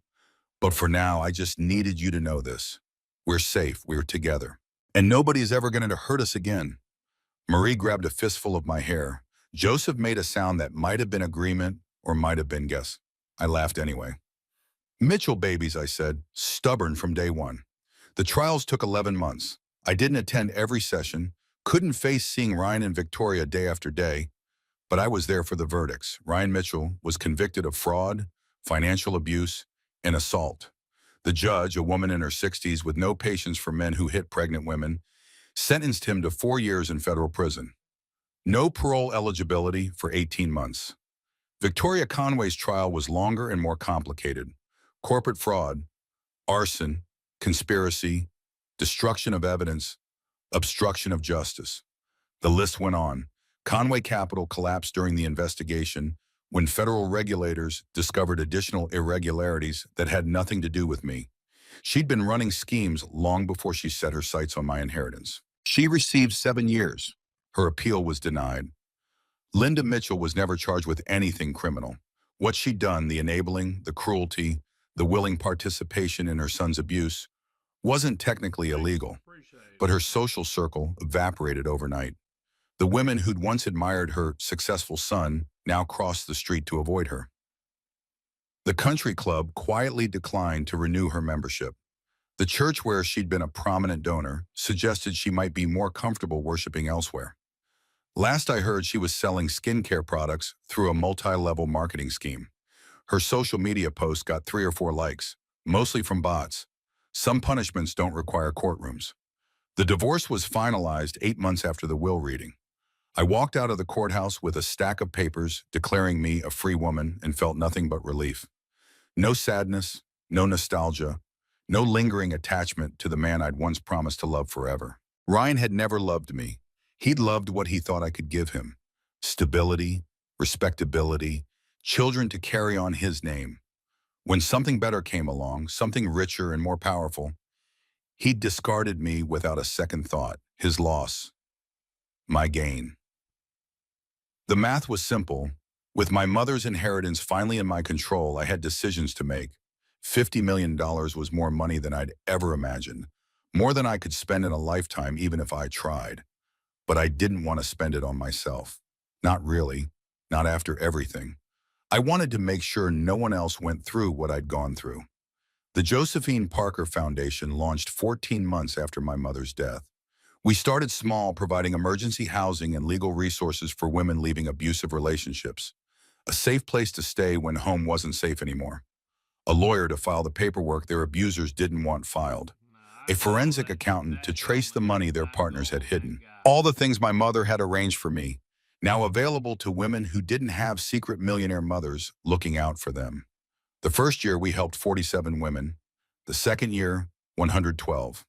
But for now, I just needed you to know this. We're safe, we're together. And nobody's ever going to hurt us again. Marie grabbed a fistful of my hair. Joseph made a sound that might have been agreement or might have been guess. I laughed anyway. Mitchell babies, I said, stubborn from day one. The trials took 11 months. I didn't attend every session, couldn't face seeing Ryan and Victoria day after day, but I was there for the verdicts. Ryan Mitchell was convicted of fraud, financial abuse, and assault. The judge, a woman in her 60s with no patience for men who hit pregnant women, sentenced him to 4 years in federal prison. No parole eligibility for 18 months. Victoria Conway's trial was longer and more complicated. Corporate fraud, arson, conspiracy, destruction of evidence, obstruction of justice. The list went on. Conway Capital collapsed during the investigation when federal regulators discovered additional irregularities that had nothing to do with me. She'd been running schemes long before she set her sights on my inheritance. She received 7 years. Her appeal was denied. Linda Mitchell was never charged with anything criminal. What she'd done, the enabling, the cruelty, the willing participation in her son's abuse, wasn't technically illegal, but her social circle evaporated overnight. The women who'd once admired her successful son now crossed the street to avoid her. The country club quietly declined to renew her membership. The church where she'd been a prominent donor suggested she might be more comfortable worshiping elsewhere. Last I heard, she was selling skincare products through a multi-level marketing scheme. Her social media posts got 3 or 4 likes, mostly from bots. Some punishments don't require courtrooms. The divorce was finalized 8 months after the will reading. I walked out of the courthouse with a stack of papers declaring me a free woman and felt nothing but relief. No sadness, no nostalgia, no lingering attachment to the man I'd once promised to love forever. Ryan had never loved me. He'd loved what he thought I could give him. Stability, respectability, children to carry on his name. When something better came along, something richer and more powerful, he discarded me without a second thought. His loss, my gain. The math was simple. With my mother's inheritance finally in my control, I had decisions to make. $50 million was more money than I'd ever imagined, more than I could spend in a lifetime even if I tried. But I didn't want to spend it on myself. Not really, not after everything. I wanted to make sure no one else went through what I'd gone through. The Josephine Parker Foundation launched 14 months after my mother's death. We started small, providing emergency housing and legal resources for women leaving abusive relationships, a safe place to stay when home wasn't safe anymore, a lawyer to file the paperwork their abusers didn't want filed, a forensic accountant to trace the money their partners had hidden. All the things my mother had arranged for me, now available to women who didn't have secret millionaire mothers looking out for them. The first year, we helped 47 women. The second year, 112.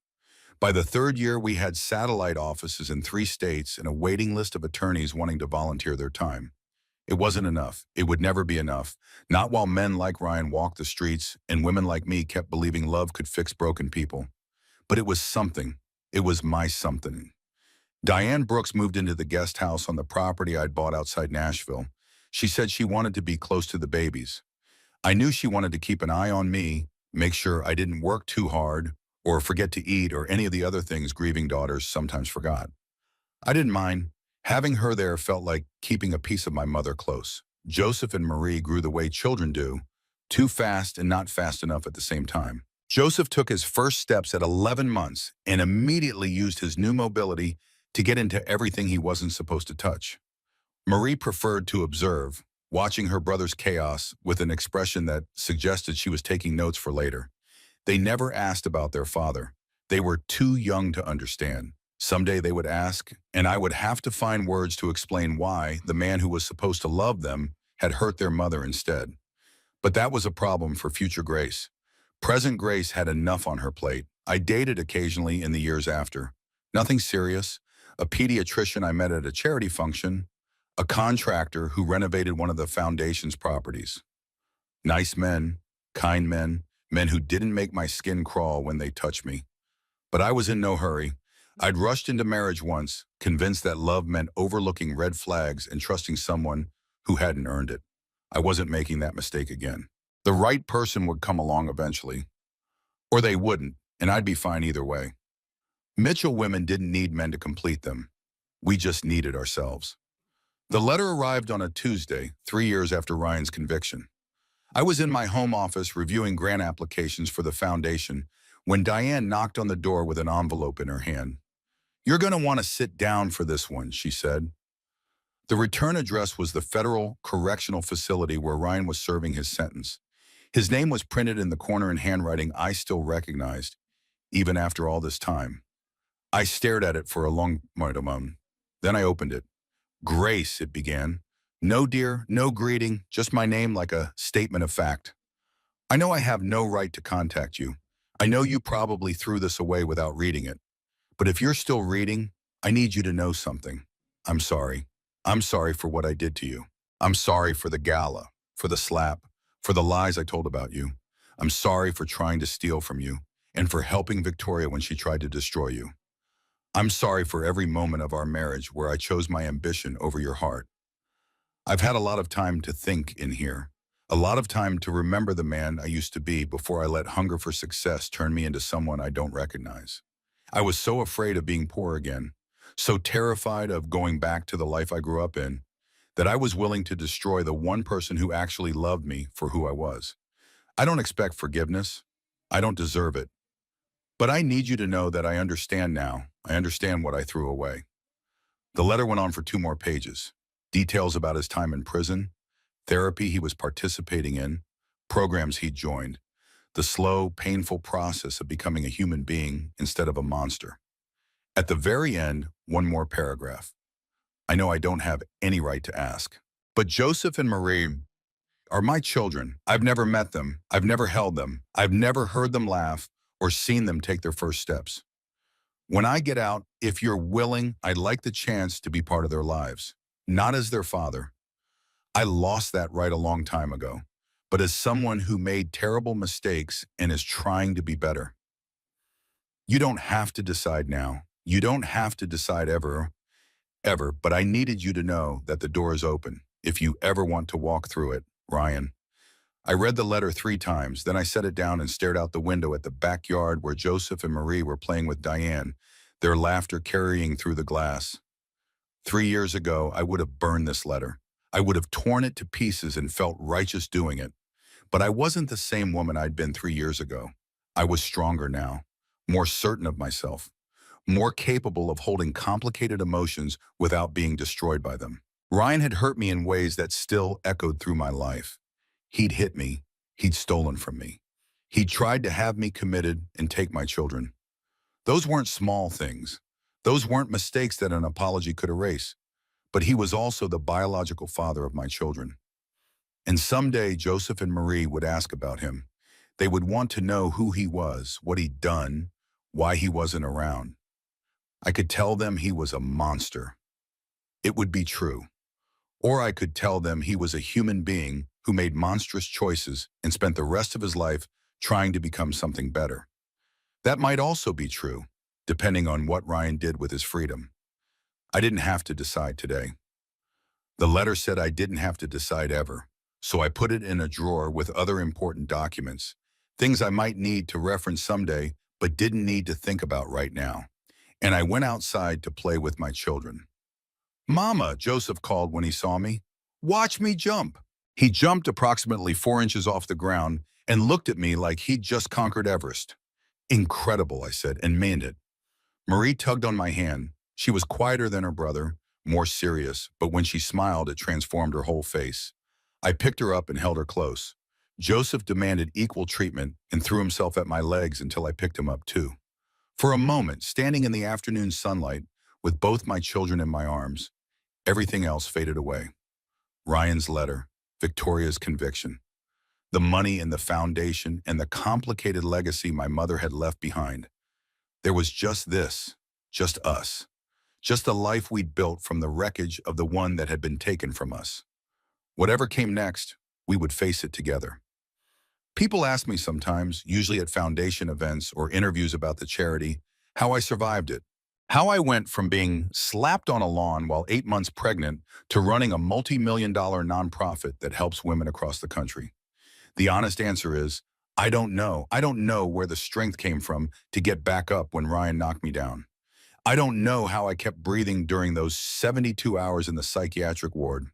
By the third year, we had satellite offices in 3 states and a waiting list of attorneys wanting to volunteer their time. It wasn't enough. It would never be enough. Not while men like Ryan walked the streets and women like me kept believing love could fix broken people. But it was something. It was my something. Diane Brooks moved into the guest house on the property I'd bought outside Nashville. She said she wanted to be close to the babies. I knew she wanted to keep an eye on me, make sure I didn't work too hard, or forget to eat, or any of the other things grieving daughters sometimes forgot. I didn't mind. Having her there felt like keeping a piece of my mother close. Joseph and Marie grew the way children do, too fast and not fast enough at the same time. Joseph took his first steps at 11 months and immediately used his new mobility to get into everything he wasn't supposed to touch. Marie preferred to observe, watching her brother's chaos with an expression that suggested she was taking notes for later. They never asked about their father. They were too young to understand. Someday they would ask, and I would have to find words to explain why the man who was supposed to love them had hurt their mother instead. But that was a problem for future Grace. Present Grace had enough on her plate. I dated occasionally in the years after. Nothing serious. A pediatrician I met at a charity function, a contractor who renovated one of the foundation's properties. Nice men, kind men, men who didn't make my skin crawl when they touched me. But I was in no hurry. I'd rushed into marriage once, convinced that love meant overlooking red flags and trusting someone who hadn't earned it. I wasn't making that mistake again. The right person would come along eventually. Or they wouldn't, and I'd be fine either way. Mitchell women didn't need men to complete them. We just needed ourselves. The letter arrived on a Tuesday, 3 years after Ryan's conviction. I was in my home office reviewing grant applications for the foundation when Diane knocked on the door with an envelope in her hand. "You're going to want to sit down for this one," she said. The return address was the federal correctional facility where Ryan was serving his sentence. His name was printed in the corner in handwriting I still recognized, even after all this time. I stared at it for a long moment. Then I opened it. "Grace," it began. "No dear, no greeting, just my name like a statement of fact. I know I have no right to contact you. I know you probably threw this away without reading it. But if you're still reading, I need you to know something. I'm sorry. I'm sorry for what I did to you. I'm sorry for the gala, for the slap, for the lies I told about you. I'm sorry for trying to steal from you and for helping Victoria when she tried to destroy you. I'm sorry for every moment of our marriage where I chose my ambition over your heart. I've had a lot of time to think in here, a lot of time to remember the man I used to be before I let hunger for success turn me into someone I don't recognize. I was so afraid of being poor again, so terrified of going back to the life I grew up in, that I was willing to destroy the one person who actually loved me for who I was. I don't expect forgiveness. I don't deserve it. But I need you to know that I understand now. I understand what I threw away." The letter went on for 2 more pages. Details about his time in prison, therapy he was participating in, programs he'd joined, the slow, painful process of becoming a human being instead of a monster. At the very end, 1 more paragraph. "I know I don't have any right to ask, but Joseph and Marie are my children. I've never met them. I've never held them. I've never heard them laugh or seen them take their first steps. When I get out, if you're willing, I'd like the chance to be part of their lives. Not as their father. I lost that right a long time ago, but as someone who made terrible mistakes and is trying to be better. You don't have to decide now. You don't have to decide ever, but I needed you to know that the door is open if you ever want to walk through it, Ryan." I read the letter 3 times, then I set it down and stared out the window at the backyard where Joseph and Marie were playing with Diane, their laughter carrying through the glass. 3 years ago, I would have burned this letter. I would have torn it to pieces and felt righteous doing it. But I wasn't the same woman I'd been 3 years ago. I was stronger now, more certain of myself, more capable of holding complicated emotions without being destroyed by them. Ryan had hurt me in ways that still echoed through my life. He'd hit me. He'd stolen from me. He'd tried to have me committed and take my children. Those weren't small things. Those weren't mistakes that an apology could erase. But he was also the biological father of my children. And someday Joseph and Marie would ask about him. They would want to know who he was, what he'd done, why he wasn't around. I could tell them he was a monster. It would be true. Or I could tell them he was a human being who made monstrous choices and spent the rest of his life trying to become something better. That might also be true, depending on what Ryan did with his freedom. I didn't have to decide today. The letter said I didn't have to decide ever, so I put it in a drawer with other important documents, things I might need to reference someday but didn't need to think about right now. And I went outside to play with my children. "Mama," Joseph called when he saw me. "Watch me jump." He jumped approximately 4 inches off the ground and looked at me like he'd just conquered Everest. "Incredible," I said, and meant it. Marie tugged on my hand. She was quieter than her brother, more serious, but when she smiled, it transformed her whole face. I picked her up and held her close. Joseph demanded equal treatment and threw himself at my legs until I picked him up too. For a moment, standing in the afternoon sunlight with both my children in my arms, everything else faded away. Ryan's letter, Victoria's conviction, the money in the foundation, and the complicated legacy my mother had left behind. There was just this, just us, just the life we'd built from the wreckage of the one that had been taken from us. Whatever came next, we would face it together. People ask me sometimes, usually at foundation events or interviews about the charity, how I survived it. How I went from being slapped on a lawn while 8 months pregnant to running a multi-million-dollar nonprofit that helps women across the country. The honest answer is, I don't know. I don't know where the strength came from to get back up when Ryan knocked me down. I don't know how I kept breathing during those 72 hours in the psychiatric ward.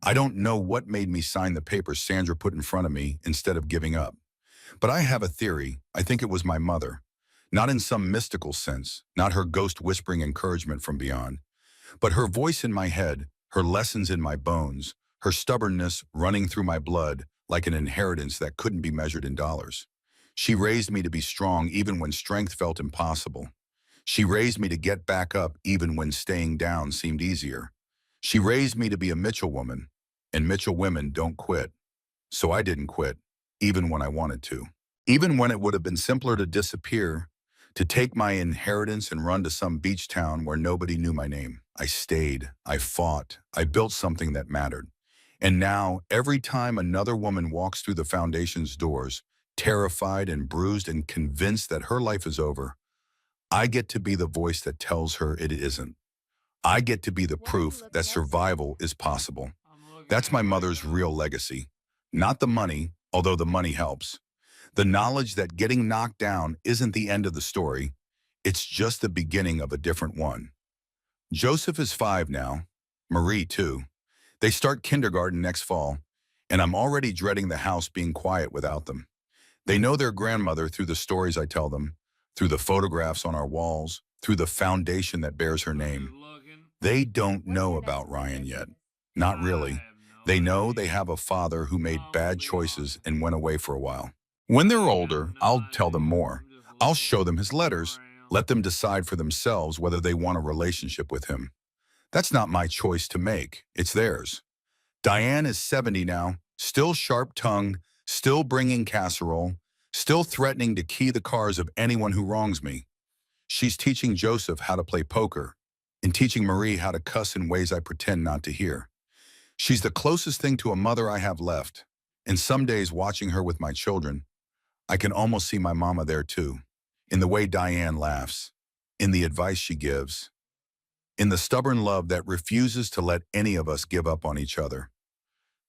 I don't know what made me sign the papers Sandra put in front of me instead of giving up. But I have a theory. I think it was my mother. Not in some mystical sense, not her ghost whispering encouragement from beyond, but her voice in my head, her lessons in my bones, her stubbornness running through my blood like an inheritance that couldn't be measured in dollars. She raised me to be strong even when strength felt impossible. She raised me to get back up even when staying down seemed easier. She raised me to be a Mitchell woman, and Mitchell women don't quit. So I didn't quit, even when I wanted to. Even when it would have been simpler to disappear, to take my inheritance and run to some beach town where nobody knew my name. I stayed, I fought, I built something that mattered. And now, every time another woman walks through the foundation's doors, terrified and bruised and convinced that her life is over, I get to be the voice that tells her it isn't. I get to be the proof that survival is possible. That's my mother's real legacy. Not the money, although the money helps. The knowledge that getting knocked down isn't the end of the story. It's just the beginning of a different one. Joseph is 5 now. Marie, too. They start kindergarten next fall, and I'm already dreading the house being quiet without them. They know their grandmother through the stories I tell them, through the photographs on our walls, through the foundation that bears her name. They don't know about Ryan yet. Not really. They know they have a father who made bad choices and went away for a while. When they're older, I'll tell them more. I'll show them his letters, let them decide for themselves whether they want a relationship with him. That's not my choice to make, it's theirs. Diane is 70 now, still sharp-tongued, still bringing casserole, still threatening to key the cars of anyone who wrongs me. She's teaching Joseph how to play poker and teaching Marie how to cuss in ways I pretend not to hear. She's the closest thing to a mother I have left, and some days watching her with my children, I can almost see my mama there too, in the way Diane laughs, in the advice she gives, in the stubborn love that refuses to let any of us give up on each other.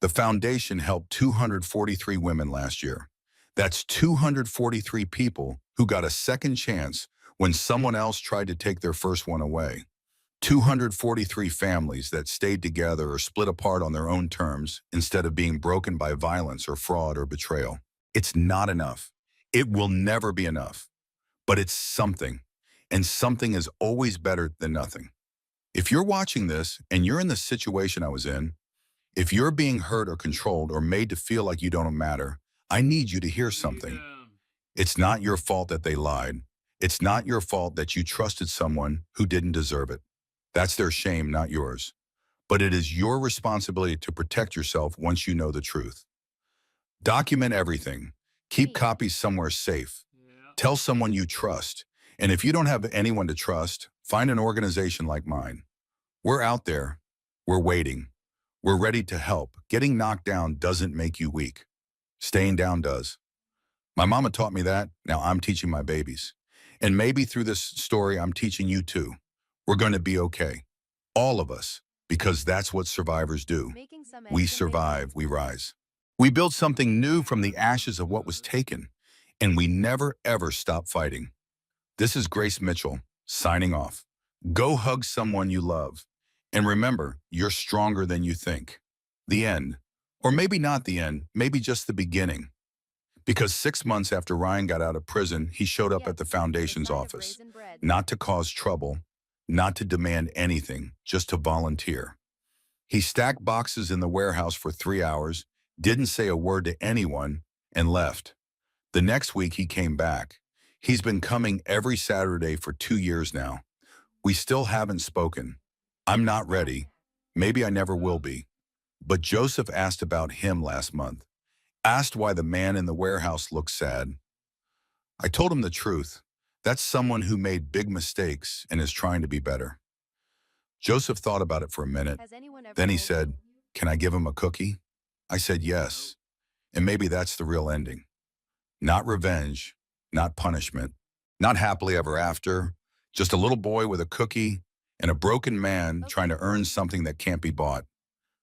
The foundation helped 243 women last year. That's 243 people who got a second chance when someone else tried to take their first one away. 243 families that stayed together or split apart on their own terms instead of being broken by violence or fraud or betrayal. It's not enough. It will never be enough, but it's something, and something is always better than nothing. If you're watching this and you're in the situation I was in, if you're being hurt or controlled or made to feel like you don't matter, I need you to hear something. It's not your fault that they lied. It's not your fault that you trusted someone who didn't deserve it. That's their shame, not yours. But it is your responsibility to protect yourself once you know the truth. Document everything. Keep copies somewhere safe. Tell someone you trust. And if you don't have anyone to trust, find an organization like mine. We're out there. We're waiting. We're ready to help. Getting knocked down doesn't make you weak. Staying down does. My mama taught me that. Now I'm teaching my babies. And maybe through this story, I'm teaching you too. We're going to be okay. All of us. Because that's what survivors do. We survive, we rise. We build something new from the ashes of what was taken. And we never, ever stop fighting. This is Grace Mitchell, signing off. Go hug someone you love. And remember, you're stronger than you think. The end. Or maybe not the end, maybe just the beginning. Because 6 months after Ryan got out of prison, he showed up at the foundation's office. Not to cause trouble, not to demand anything, just to volunteer. He stacked boxes in the warehouse for 3 hours, didn't say a word to anyone, and left. The next week he came back. He's been coming every Saturday for 2 years now. We still haven't spoken. I'm not ready. Maybe I never will be. But Joseph asked about him last month. Asked why the man in the warehouse looked sad. I told him the truth. That's someone who made big mistakes and is trying to be better. Joseph thought about it for a minute. Then he said, "Can I give him a cookie?" I said yes. And maybe that's the real ending. Not revenge, not punishment, not happily ever after, just a little boy with a cookie and a broken man trying to earn something that can't be bought.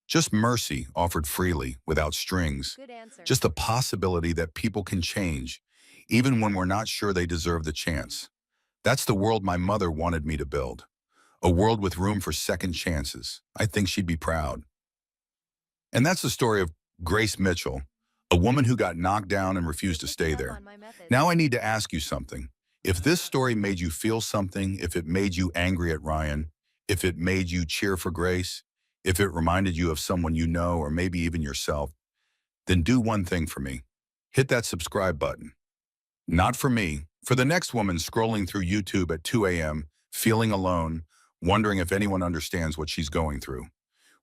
Just mercy offered freely, without strings. Just the possibility that people can change, even when we're not sure they deserve the chance. That's the world my mother wanted me to build. A world with room for second chances. I think she'd be proud. And that's the story of Grace Mitchell, a woman who got knocked down and refused to stay there. Now I need to ask you something. If this story made you feel something, if it made you angry at Ryan, if it made you cheer for Grace, if it reminded you of someone you know or maybe even yourself, then do one thing for me. Hit that subscribe button. Not for me, for the next woman scrolling through YouTube at 2 a.m., feeling alone, wondering if anyone understands what she's going through.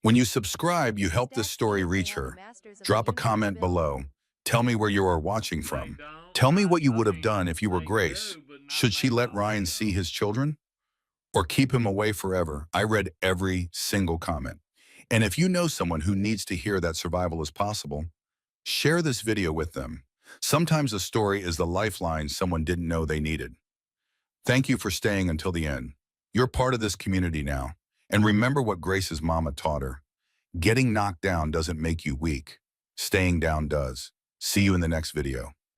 When you subscribe, you help this story reach her. Drop a comment below. Tell me where you are watching from. Tell me what you would have done if you were Grace. Should she let Ryan see his children? Or keep him away forever? I read every single comment. And if you know someone who needs to hear that survival is possible, share this video with them. Sometimes a story is the lifeline someone didn't know they needed. Thank you for staying until the end. You're part of this community now. And remember what Grace's mama taught her. Getting knocked down doesn't make you weak. Staying down does. See you in the next video.